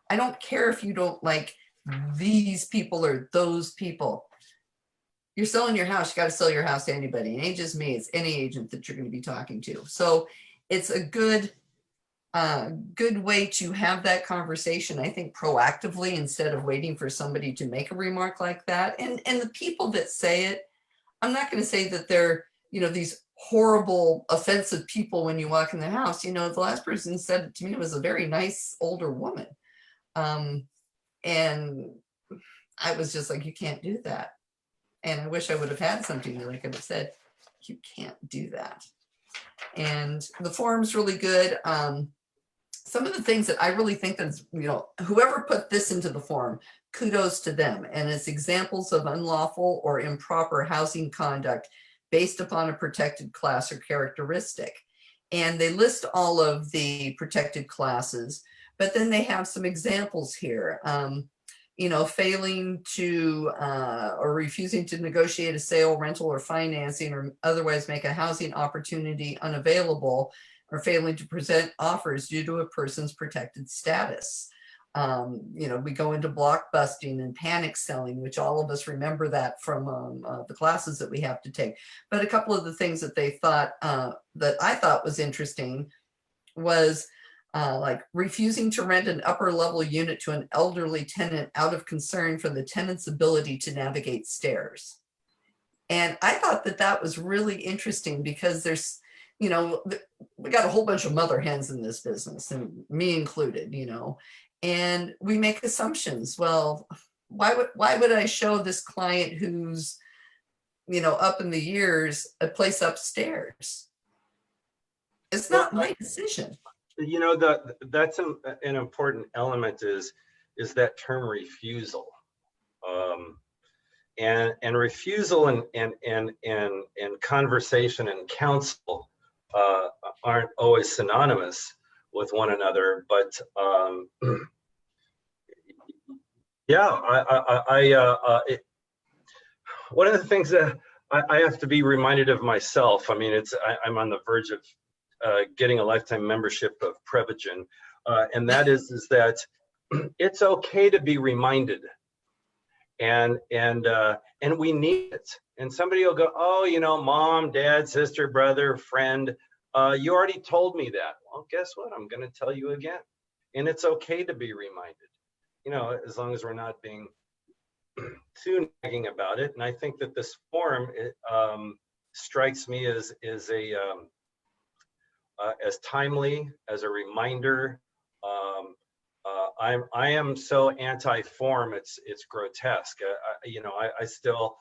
I don't care if you don't like these people or those people. You're selling your house, you got to sell your house to anybody. It ain't just me, it's any agent that you're going to be talking to. So it's a good way to have that conversation, I think, proactively, instead of waiting for somebody to make a remark like that. And the people that say it, I'm not going to say that they're, these horrible, offensive people when you walk in the house. The last person said it to me was a very nice older woman. And I was just like, you can't do that. And I wish I would have had something that I could have said, you can't do that. And the forum's really good. Some of the things that I really think that's, whoever put this into the forum, kudos to them. And it's examples of unlawful or improper housing conduct based upon a protected class or characteristic. And they list all of the protected classes, but then they have some examples here. Failing to or refusing to negotiate a sale, rental, or financing, or otherwise make a housing opportunity unavailable, or failing to present offers due to a person's protected status. We go into block busting and panic selling, which all of us remember that from the classes that we have to take. But a couple of the things that they thought that I thought was interesting was like refusing to rent an upper level unit to an elderly tenant out of concern for the tenant's ability to navigate stairs. And I thought that that was really interesting, because there's, we got a whole bunch of mother hens in this business, and me included, and we make assumptions. Well, why would I show this client who's, up in the years, a place upstairs? It's not my decision. That's an important element is that term refusal, and refusal and conversation and counsel aren't always synonymous with one another. But one of the things that I have to be reminded of myself. I mean, I'm on the verge of getting a lifetime membership of Prevagen, and that is that it's okay to be reminded, and we need it. And somebody will go, oh, mom, dad, sister, brother, friend, you already told me that. Well, guess what? I'm going to tell you again, and it's okay to be reminded. As long as we're not being too nagging about it. And I think that this forum strikes me as timely, as a reminder. I am so anti-form, it's grotesque. I still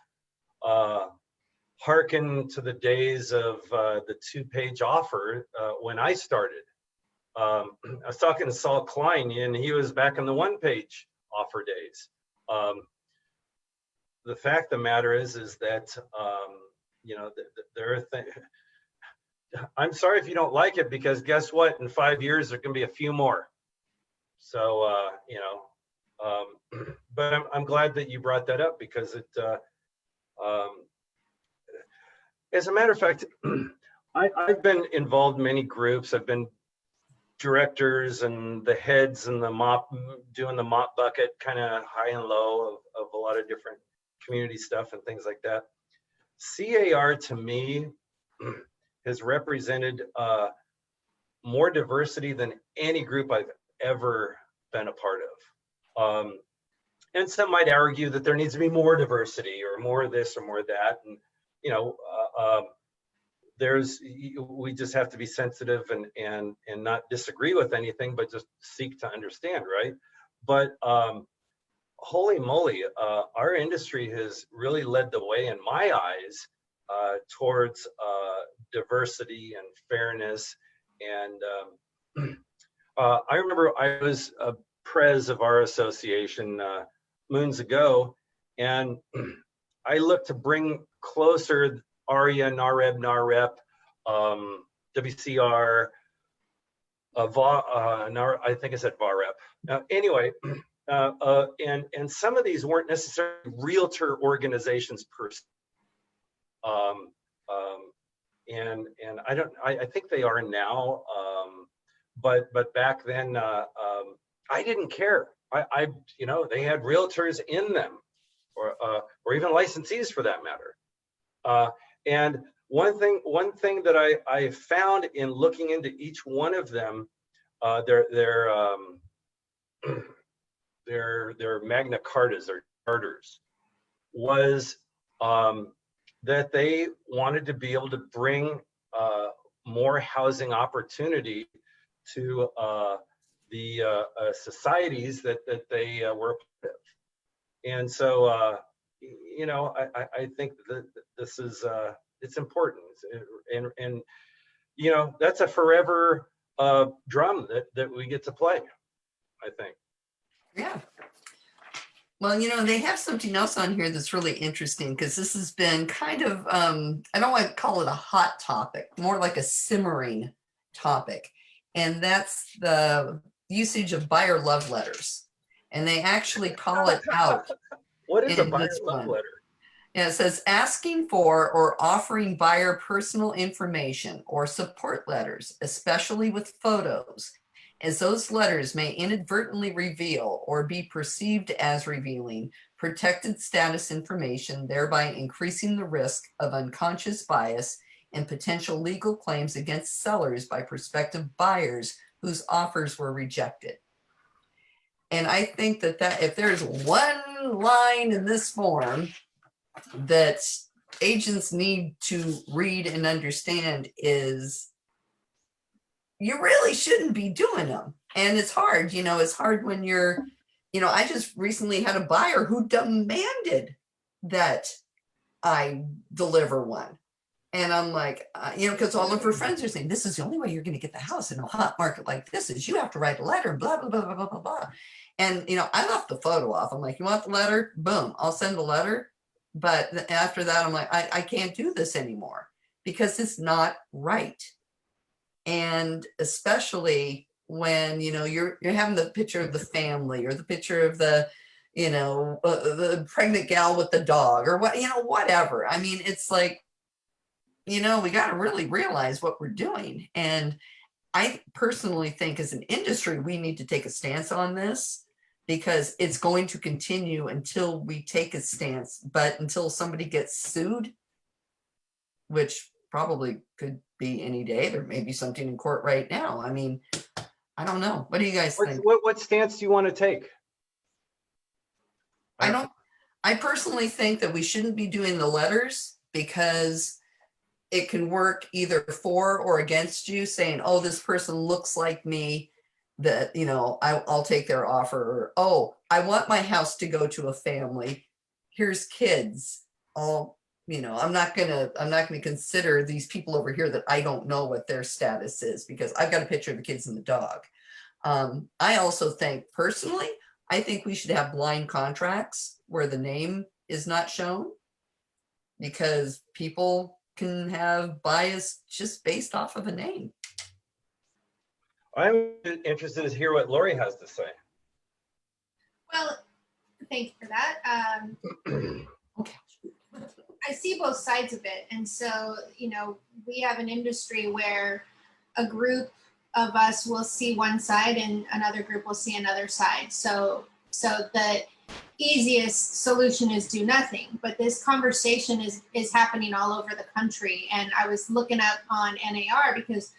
hearken to the days of the 2-page offer when I started. I was talking to Saul Klein, and he was back in the 1-page offer days. The fact of the matter is that there are things. I'm sorry if you don't like it, because guess what? In 5 years, there can be a few more. So, but I'm glad that you brought that up, because it, as a matter of fact, I've been involved in many groups. I've been directors and the heads and the mop, doing the mop bucket kind of high and low of a lot of different community stuff and things like that. CAR to me has represented more diversity than any group I've ever been a part of. And some might argue that there needs to be more diversity or more of this or more of that. And, you know, we just have to be sensitive and not disagree with anything, but just seek to understand, right? But holy moly, our industry has really led the way in my eyes towards diversity and fairness. And I remember I was a pres of our association moons ago, and I looked to bring closer ARIA, NAREB, NAREP, WCR, I think I said VAREP. Anyway, and some of these weren't necessarily realtor organizations per se. And I think they are now, but back then I didn't care. You know, they had realtors in them, or even licensees for that matter. And one thing that I found in looking into each one of them, their Magna Cartas, their charters, was that they wanted to be able to bring more housing opportunity to the societies that they were a part of. And so, you know, I think that this is, it's important. And, you know, that's a forever drum that we get to play, I think. Yeah. Well, you know, they have something else on here that's really interesting, because this has been kind of, I don't want to call it a hot topic, more like a simmering topic. And that's the usage of buyer love letters. And they actually call it out. What is a in buyer this love one. letter? And it says asking for or offering buyer personal information or support letters, especially with photos, as those letters may inadvertently reveal or be perceived as revealing protected status information, thereby increasing the risk of unconscious bias and potential legal claims against sellers by prospective buyers whose offers were rejected. And I think that if there's one line in this form that agents need to read and understand, is you really shouldn't be doing them. And it's hard, you know, it's hard when you're, you know, I just recently had a buyer who demanded that I deliver one. And I'm like, you know, because all of her friends are saying, this is the only way you're going to get the house in a hot market like this, is you have to write a letter and blah, blah, blah, blah, blah, blah, blah. And, you know, I left the photo off. I'm like, you want the letter? Boom, I'll send the letter. But after that, I'm like, I can't do this anymore because it's not right. And especially when, you know, you're having the picture of the family or the picture of the, you know, the pregnant gal with the dog or what, you know, whatever. I mean, it's like, you know, we got to really realize what we're doing. And I personally think as an industry, we need to take a stance on this, because it's going to continue until we take a stance, but until somebody gets sued, which probably could be any day. There may be something in court right now. I mean, I don't know. What do you guys think? What stance do you want to take? I personally think that we shouldn't be doing the letters, because it can work either for or against you, saying, oh, this person looks like me, that, you know, I'll take their offer. Or, oh, I want my house to go to a family. Here's kids. You know, I'm not gonna consider these people over here that I don't know what their status is, because I've got a picture of the kids and the dog. I also think, personally, I think we should have blind contracts where the name is not shown, because people can have bias just based off of a name. I'm interested to hear what Lori has to say. Well, thank you for that. Okay. I see both sides of it. And so, you know, we have an industry where a group of us will see one side and another group will see another side. So the easiest solution is do nothing. But this conversation is happening all over the country. And I was looking up on NAR because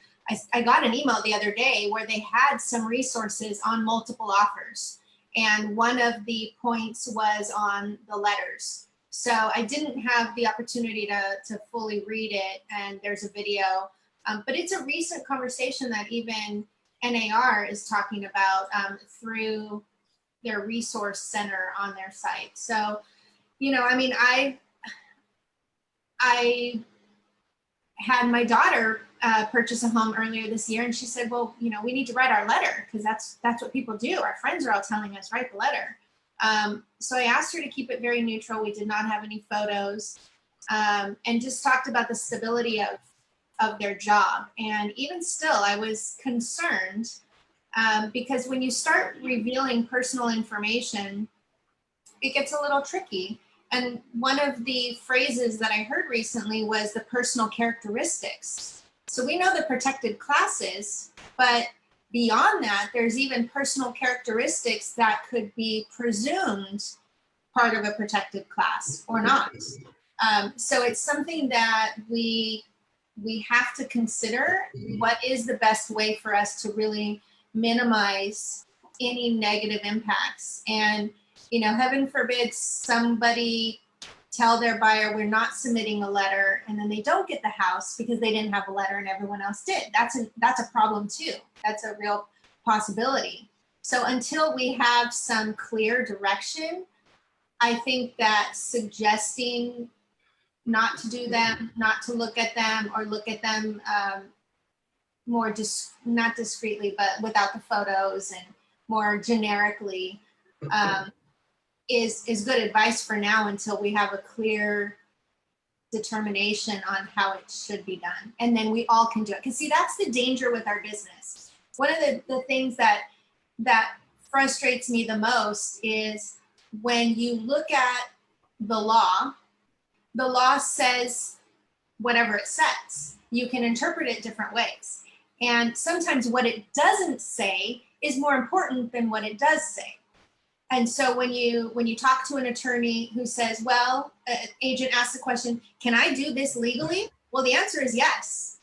I got an email the other day where they had some resources on multiple offers. And one of the points was on the letters. So I didn't have the opportunity to fully read it. And there's a video. But it's a recent conversation that even NAR is talking about through their resource center on their site. So, you know, I mean, I had my daughter purchase a home earlier this year, and she said, well, you know, we need to write our letter because that's what people do. Our friends are all telling us, write the letter. So I asked her to keep it very neutral. We did not have any photos, and just talked about the stability of their job. And even still, I was concerned because when you start revealing personal information, it gets a little tricky. And one of the phrases that I heard recently was the personal characteristics. So we know the protected classes, but beyond that, there's even personal characteristics that could be presumed part of a protected class or not. So it's something that we have to consider. What is the best way for us to really minimize any negative impacts? And, you know, heaven forbid somebody tell their buyer, we're not submitting a letter, and then they don't get the house because they didn't have a letter and everyone else did. That's a problem too. That's a real possibility. So until we have some clear direction, I think that suggesting not to do them, not to look at them, or look at them more not discreetly, but without the photos and more generically, is good advice for now until we have a clear determination on how it should be done. And then we all can do it. Because see, that's the danger with our business. One of the things that frustrates me the most is when you look at the law says whatever it says. You can interpret it different ways. And sometimes what it doesn't say is more important than what it does say. And so when you talk to an attorney who says, well, an agent asks the question, can I do this legally? Well, the answer is yes,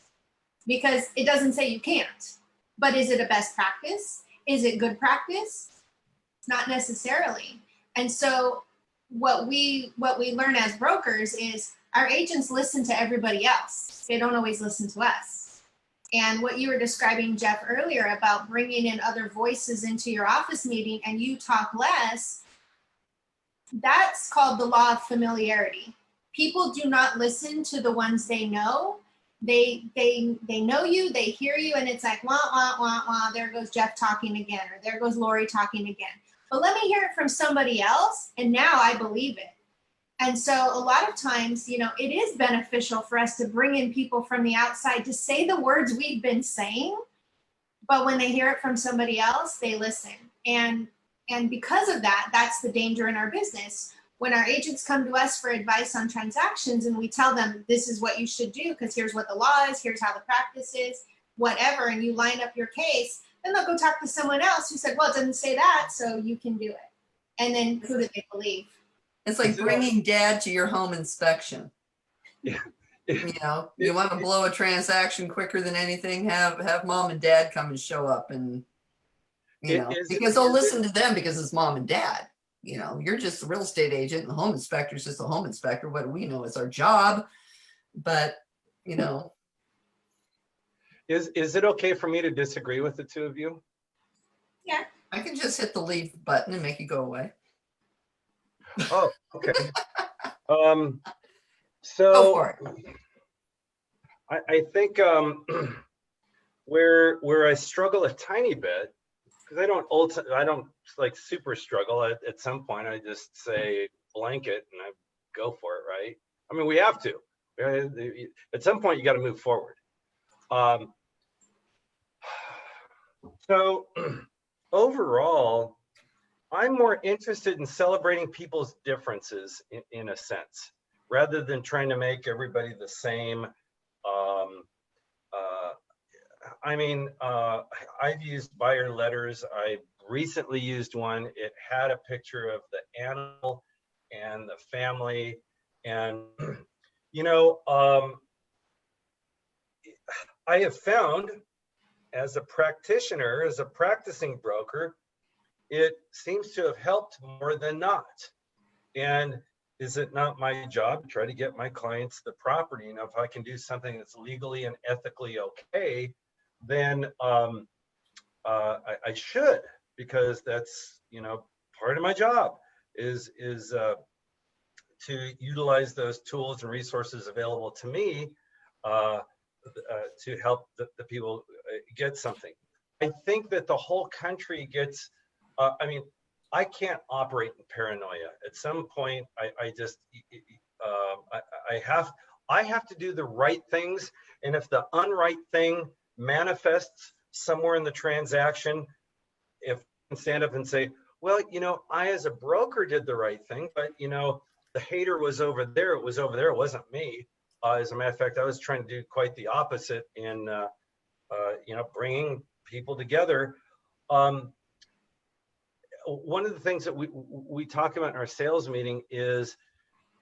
because it doesn't say you can't. But is it a best practice? Is it good practice? Not necessarily. And so what we learn as brokers is our agents listen to everybody else. They don't always listen to us. And what you were describing, Jeff, earlier about bringing in other voices into your office meeting and you talk less, that's called the law of familiarity. People do not listen to the ones they know. They know you, they hear you, and it's like, wah, wah, wah, wah, there goes Jeff talking again, or there goes Lori talking again. But let me hear it from somebody else, and now I believe it. And so a lot of times, you know, it is beneficial for us to bring in people from the outside to say the words we've been saying, but when they hear it from somebody else, they listen. And because of that, that's the danger in our business. When our agents come to us for advice on transactions and we tell them this is what you should do because here's what the law is, here's how the practice is, whatever, and you line up your case, then they'll go talk to someone else who said, well, it doesn't say that, so you can do it. And then who do they believe? It's like bringing dad to your home inspection. Yeah. You know, you want to blow a transaction quicker than anything, have mom and dad come and show up, and you know, because they'll listen to them because it's mom and dad. You know, you're just a real estate agent and the home inspector is just a home inspector. What do we know? It's our job. But, you know. Is it okay for me to disagree with the two of you? Yeah. I can just hit the leave button and make it go away. Oh, okay. Go So for it. I think where I struggle a tiny bit, because I don't like super struggle. At some point, I just say blanket and I go for it, right? I mean, we have to. At some point, you got to move forward. So overall, I'm more interested in celebrating people's differences in a sense, rather than trying to make everybody the same. I mean, I've used buyer letters. I recently used one. It had a picture of the animal and the family. And, you know, I have found as a practitioner, as a practicing broker, it seems to have helped more than not. And is it not my job to try to get my clients the property? And if I can do something that's legally and ethically okay, then I should, because that's, you know, part of my job is to utilize those tools and resources available to me to help the people get something. I think that the whole country gets, I mean, I can't operate in paranoia. At some point, I just, I have to do the right things. And if the unright thing manifests somewhere in the transaction, if I can stand up and say, well, you know, I as a broker did the right thing, but you know, the hater was over there. It was over there. It wasn't me. As a matter of fact, I was trying to do quite the opposite in, you know, bringing people together. One of the things that we talk about in our sales meeting is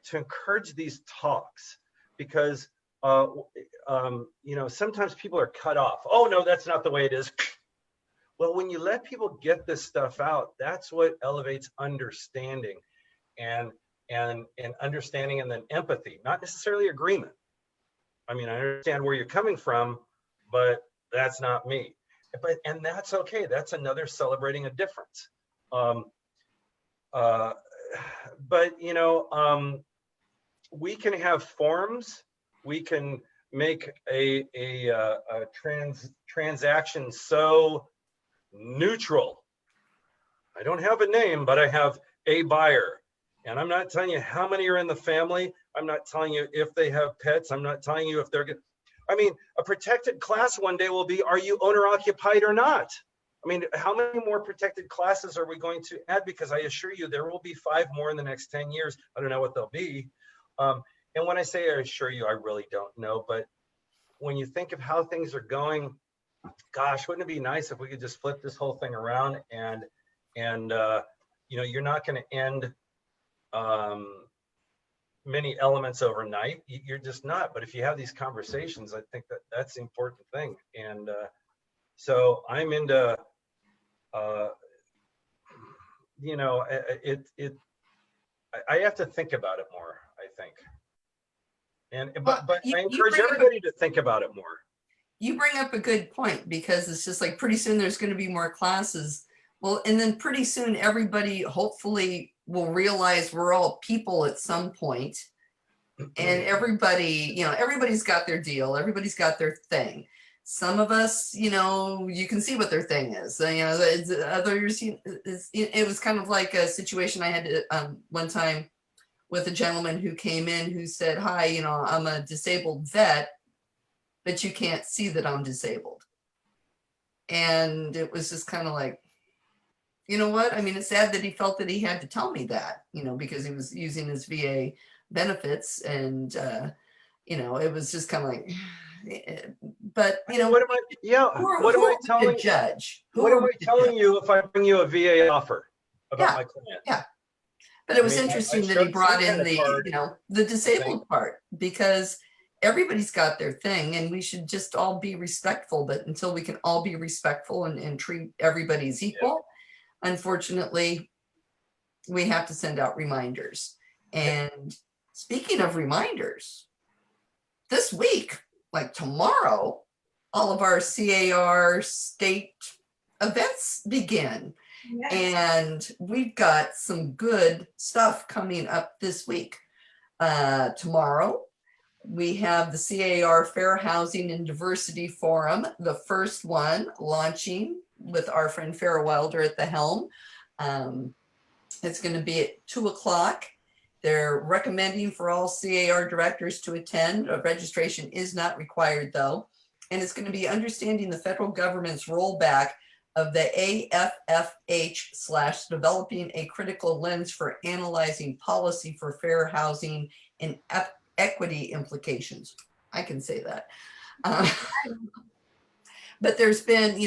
to encourage these talks, because you know, sometimes people are cut off. Oh no, that's not the way it is. Well, when you let people get this stuff out, that's what elevates understanding and understanding, and then empathy, not necessarily agreement. I mean, I understand where you're coming from, but that's not me. And that's okay. That's another celebrating a difference. But you know, we can have forms. We can make a transaction so neutral. I don't have a name, but I have a buyer. And I'm not telling you how many are in the family. I'm not telling you if they have pets. I'm not telling you if they're good. I mean, a protected class one day will be, are you owner occupied or not? I mean, how many more protected classes are we going to add? Because I assure you, there will be 5 more in the next 10 years. I don't know what they'll be. And when I say I assure you, I really don't know. But when you think of how things are going, gosh, wouldn't it be nice if we could just flip this whole thing around and you know, you're not going to end many elements overnight. You're just not. But if you have these conversations, I think that that's the important thing. And so I'm into, you know, I have to think about it more, I think. And but I encourage everybody to think about it more. You bring up a good point, because it's just like pretty soon there's going to be more classes. Well, and then pretty soon everybody hopefully will realize we're all people at some point, and everybody, you know, everybody's got their deal. Everybody's got their thing. Some of us, you know, you can see what their thing is. You know, others, it was kind of like a situation I had to, one time with a gentleman who came in who said, hi, you know, I'm a disabled vet, but you can't see that I'm disabled. And it was just kind of like, you know what? I mean, it's sad that he felt that he had to tell me that, you know, because he was using his VA benefits, and, you know, it was just kind of like, but you know, what am I, yeah, what am I telling judge? What am I telling you if I bring you a VA offer about my client? Yeah. But it was interesting that he brought in the, you know, the disabled part, because everybody's got their thing, and we should just all be respectful. But until we can all be respectful and treat everybody as equal, unfortunately, we have to send out reminders. And speaking of reminders, this week, like tomorrow, all of our CAR state events begin. Yes. And we've got some good stuff coming up this week. Tomorrow, we have the CAR Fair Housing and Diversity Forum, the first one launching with our friend Farrah Wilder at the helm. It's going to be at 2 o'clock. They're recommending for all CAR directors to attend. Registration is not required, though. And it's going to be understanding the federal government's rollback of the AFFH / developing a critical lens for analyzing policy for fair housing and equity implications. I can say that. But there's been,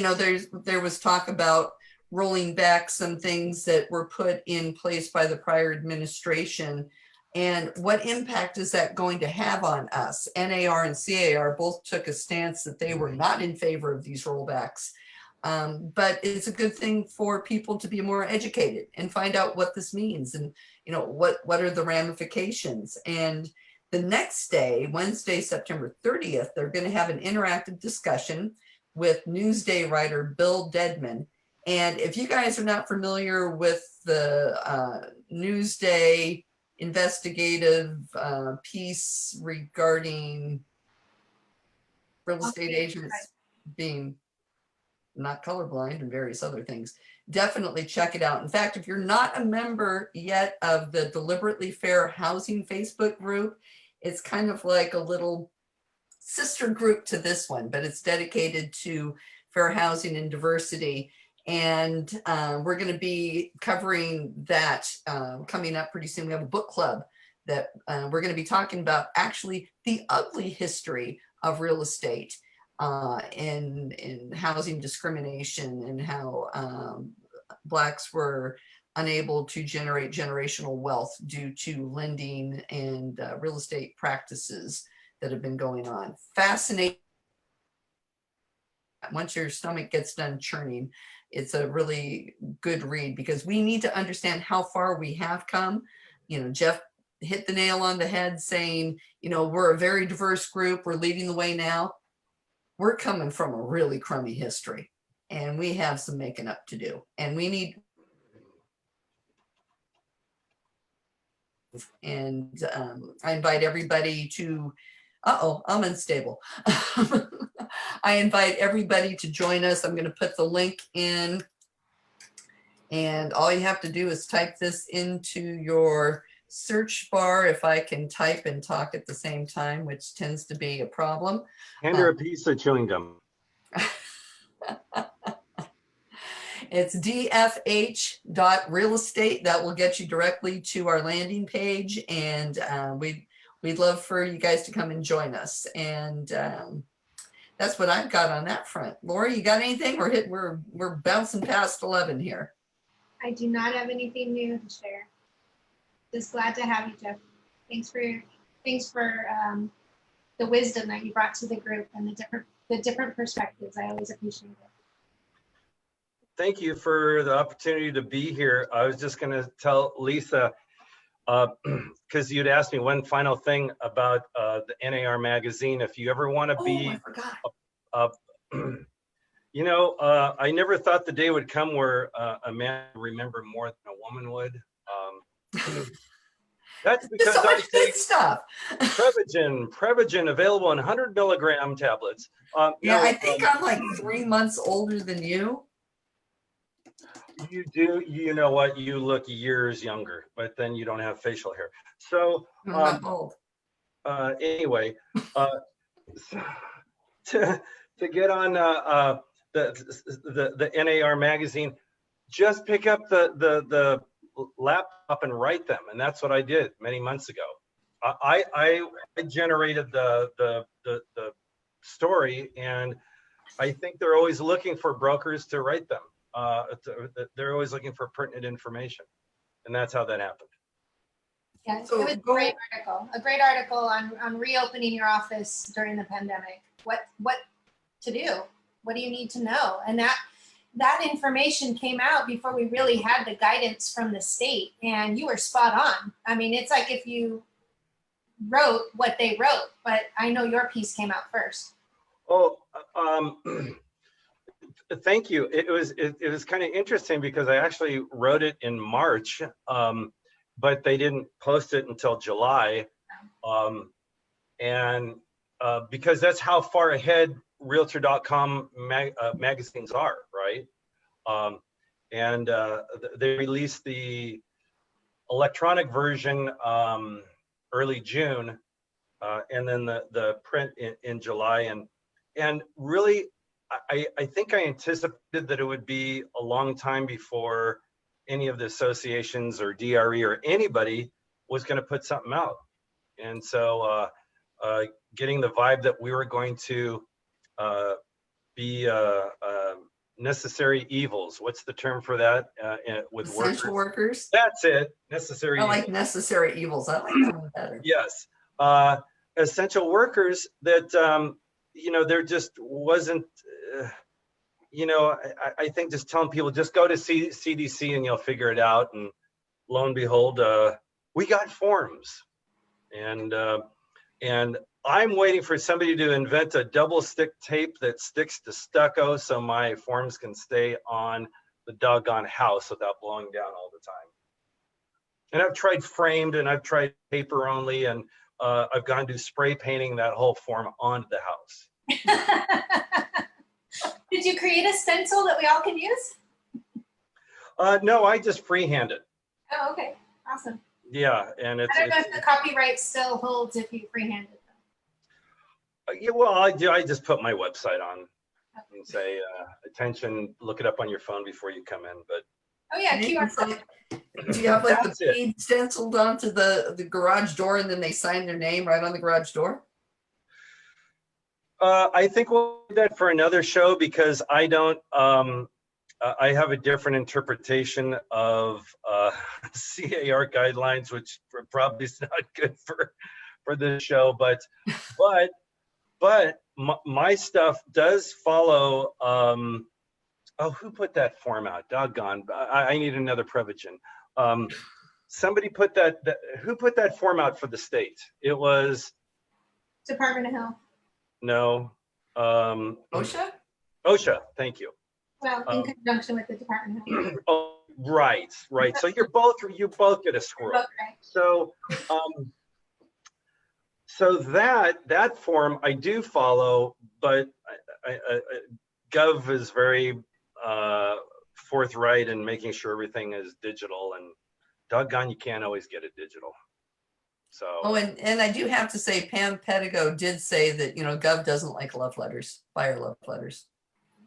there was talk about rolling back some things that were put in place by the prior administration. And what impact is that going to have on us? NAR and CAR both took a stance that they were not in favor of these rollbacks. But it's a good thing for people to be more educated and find out what this means and, what are the ramifications. And the next day, Wednesday, September 30th, they're going to have an interactive discussion with Newsday writer Bill Dedman. And if you guys are not familiar with the Newsday investigative piece regarding real estate agents being not colorblind and various other things, definitely check it out. In fact, if you're not a member yet of the Deliberately Fair Housing Facebook group, it's kind of like a little sister group to this one, but it's dedicated to fair housing and diversity. And we're going to be covering that coming up pretty soon. We have a book club that we're going to be talking about actually the ugly history of real estate in housing discrimination and how Blacks were unable to generate generational wealth due to lending and real estate practices that have been going on. Fascinating. Once your stomach gets done churning, it's a really good read because we need to understand how far we have come. Jeff hit the nail on the head saying, we're a very diverse group. We're leading the way now. We're coming from a really crummy history and we have some making up to do. And we need, and I invite everybody to, I'm unstable. I invite everybody to join us. I'm going to put the link in and all you have to do is type this into your search bar. If I can type and talk at the same time, which tends to be a problem. Hand her a piece of chewing gum. It's dfh.realestate. That will get you directly to our landing page. And we'd love for you guys to come and join us. And that's what I've got on that front. Lori, you got anything? We're bouncing past 11 here. I do not have anything new to share. Just glad to have you, Jeff. Thanks for the wisdom that you brought to the group and the different perspectives. I always appreciate it. Thank you for the opportunity to be here. I was just going to tell Lisa, because you'd asked me one final thing about the NAR magazine. If you ever want to be, I forgot. I never thought the day would come where a man would remember more than a woman would. That's because so I much good take stuff. Prevagen available in 100 milligram tablets. I think I'm like 3 months older than you. You do. You know what? You look years younger, but then you don't have facial hair. So I'm not old. anyway, to get on the NAR magazine, just pick up the laptop and write them, and that's what I did many months ago. I generated the story, and I think they're always looking for brokers to write them. They're always looking for pertinent information, and that's how that happened. Yeah, it was a great article on reopening your office during the pandemic. What to do? What do you need to know? And that information came out before we really had the guidance from the state, and you were spot on. I mean, it's like if you wrote what they wrote, but I know your piece came out first. Oh, thank you. It was kind of interesting because I actually wrote it in March, but they didn't post it until July, and because that's how far ahead Realtor.com magazines are, right? And they released the electronic version early June, and then the print in July, and really. I think I anticipated that it would be a long time before any of the associations or DRE or anybody was going to put something out. And so getting the vibe that we were going to be necessary evils. What's the term for that with Essential workers. That's it. Necessary I like evils. necessary evils. I like that one better. Yes. Essential workers that, there just wasn't, I think just telling people, just go to CDC and you'll figure it out. And lo and behold, we got forms. And I'm waiting for somebody to invent a double stick tape that sticks to stucco so my forms can stay on the doggone house without blowing down all the time. And I've tried framed and I've tried paper only, and I've gone to spray painting that whole form onto the house. Did you create a stencil that we all can use? No, I just freehand it. Oh, okay. Awesome. Yeah, and it's. I don't know if the copyright still holds if you freehand it. Yeah, well, I just put my website on and say, attention, look it up on your phone before you come in. But Oh yeah, QR code. Do you have like That's the it. page stenciled onto the garage door and then they sign their name right on the garage door? I think we'll do that for another show because I don't. I have a different interpretation of CAR guidelines, which probably is not good for this show. But my stuff does follow. Oh, who put that form out? Doggone! I need another Prevagen. Somebody put that. Who put that form out for the state? It was Department of Health. no. OSHA? OSHA. Thank you. Well, in conjunction with the Department of Health. Oh, right. So you both get a squirrel. Both right. So that form I do follow, but Gov is very forthright in making sure everything is digital, and doggone, you can't always get it digital. So. Oh, and I do have to say, Pam Pedigo did say that, Gov doesn't like love letters, fire love letters.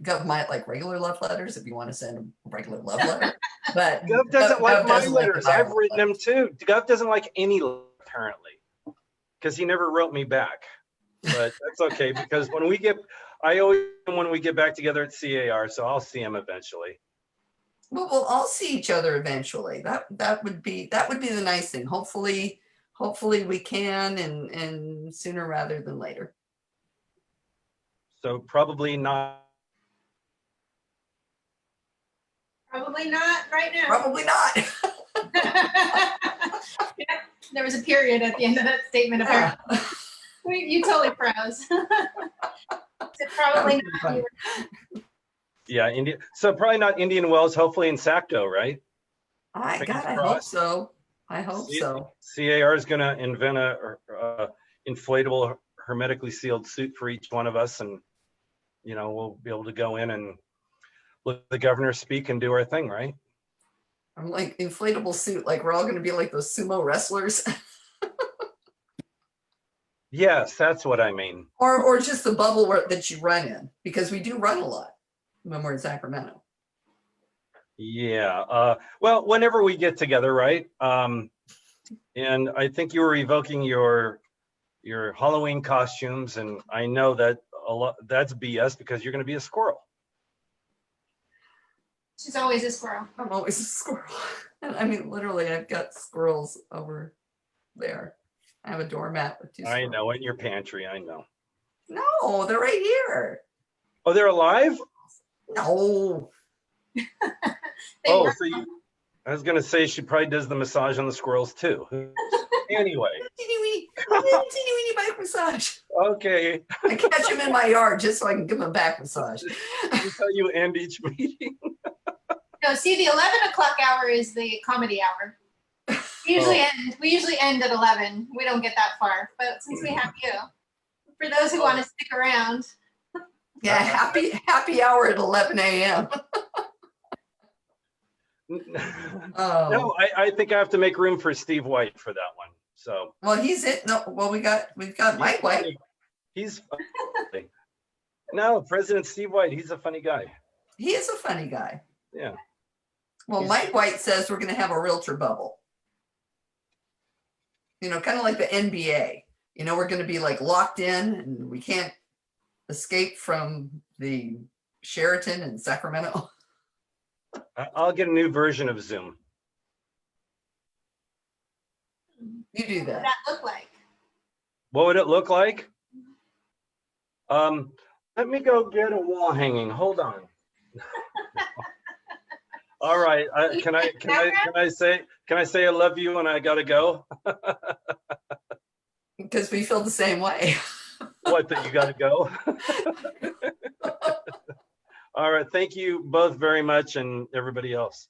Gov might like regular love letters if you want to send a regular love letter, but Gov doesn't like my doesn't like the letters. fire I've love written letters. them too. Gov doesn't like any apparently, because he never wrote me back. But that's okay because when we get back together at CAR, so I'll see him eventually. Well, we'll all see each other eventually. That would be the nice thing. Hopefully we can, and sooner rather than later. So probably not. Probably not right now. Probably not. Yeah, there was a period at the end of that statement. Yeah. You totally froze. Probably not. You were- Yeah, India. So probably not Indian Wells. Hopefully in Sacto, right? I Fingers hope crossed. so. I hope so. CAR is going to invent a inflatable, hermetically sealed suit for each one of us, and we'll be able to go in and let the governor speak and do our thing, right? I'm like inflatable suit, like we're all going to be like those sumo wrestlers. Yes, that's what I mean. or just the bubble that you run in, because we do run a lot when we're in Sacramento. Yeah. Well, whenever we get together, right? And I think you were evoking your Halloween costumes, and I know that that's BS because you're going to be a squirrel. She's always a squirrel. I'm always a squirrel. I mean, literally, I've got squirrels over there. I have a doormat with two squirrels. I know, in your pantry, I know. No, they're right here. Oh, they're alive? No. So I was going to say she probably does the massage on the squirrels too. Anyway. Teeny weeny back massage. Okay. I catch him in my yard just so I can give him a back massage. That's how you end each meeting. No, see, the 11 o'clock hour is the comedy hour. We usually end at 11. We don't get that far, but since we have you, for those who want to stick around. Yeah, happy hour at 11 a.m. Oh. No, I think I have to make room for Steve White for that one. So. Well, he's it. No, well, we've got Mike White. He's funny. No, President Steve White. He's a funny guy. He is a funny guy. Yeah. Well, Mike White says we're going to have a realtor bubble. Kind of like the NBA. We're going to be like locked in, and we can't escape from the Sheraton in Sacramento. I'll get a new version of Zoom. You do What does that. that look like? What would it look like? Let me go get a wall hanging. Hold on. All right. Can I say I love you and I gotta go? Because we feel the same way. What, that you gotta go? All right. Thank you both very much, and everybody else.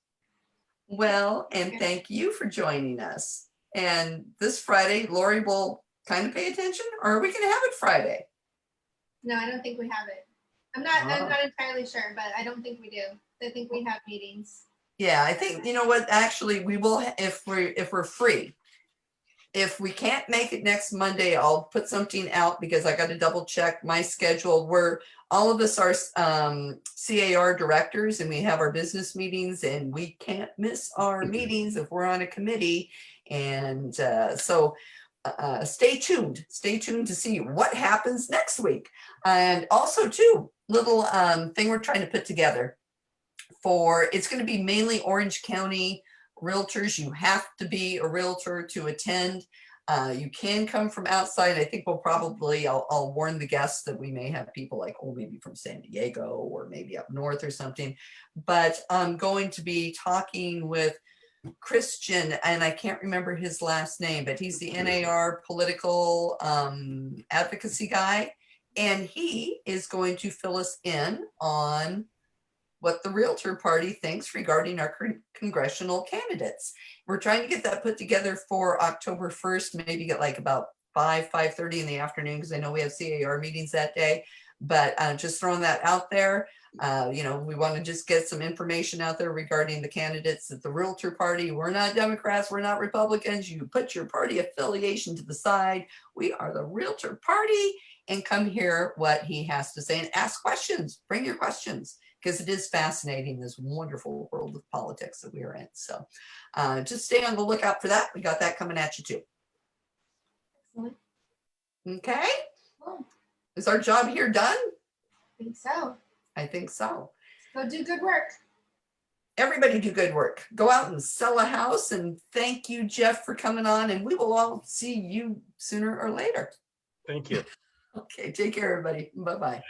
Well, and thank you for joining us. And this Friday, Lori will kind of pay attention, or are we going to have it Friday? No, I don't think we have it. I'm not entirely sure, but I don't think we do. I think we have meetings. Yeah, I think, you know what, actually we will, if we're free. If we can't make it next Monday, I'll put something out because I got to double check my schedule. All of us are CAR directors and we have our business meetings and we can't miss our meetings if we're on a committee. And so stay tuned to see what happens next week. And also too, little thing we're trying to put together it's going to be mainly Orange County realtors. You have to be a realtor to attend. You can come from outside. I think I'll warn the guests that we may have people like, maybe from San Diego or maybe up north or something. But I'm going to be talking with Christian, and I can't remember his last name, but he's the NAR political advocacy guy. And he is going to fill us in on what the Realtor Party thinks regarding our congressional candidates. We're trying to get that put together for October 1st, maybe get like about 5:30 in the afternoon, because I know we have CAR meetings that day. But just throwing that out there, we want to just get some information out there regarding the candidates at the Realtor Party. We're not Democrats, we're not Republicans. You put your party affiliation to the side. We are the Realtor Party, and come hear what he has to say and ask questions. Bring your questions, because it is fascinating, this wonderful world of politics that we are in. So just stay on the lookout for that. We got that coming at you too. Excellent. Okay. Cool. Is our job here done? I think so. I think so. Go do good work. Everybody do good work. Go out and sell a house. And thank you, Jeff, for coming on. And we will all see you sooner or later. Thank you. Okay. Take care, everybody. Bye-bye.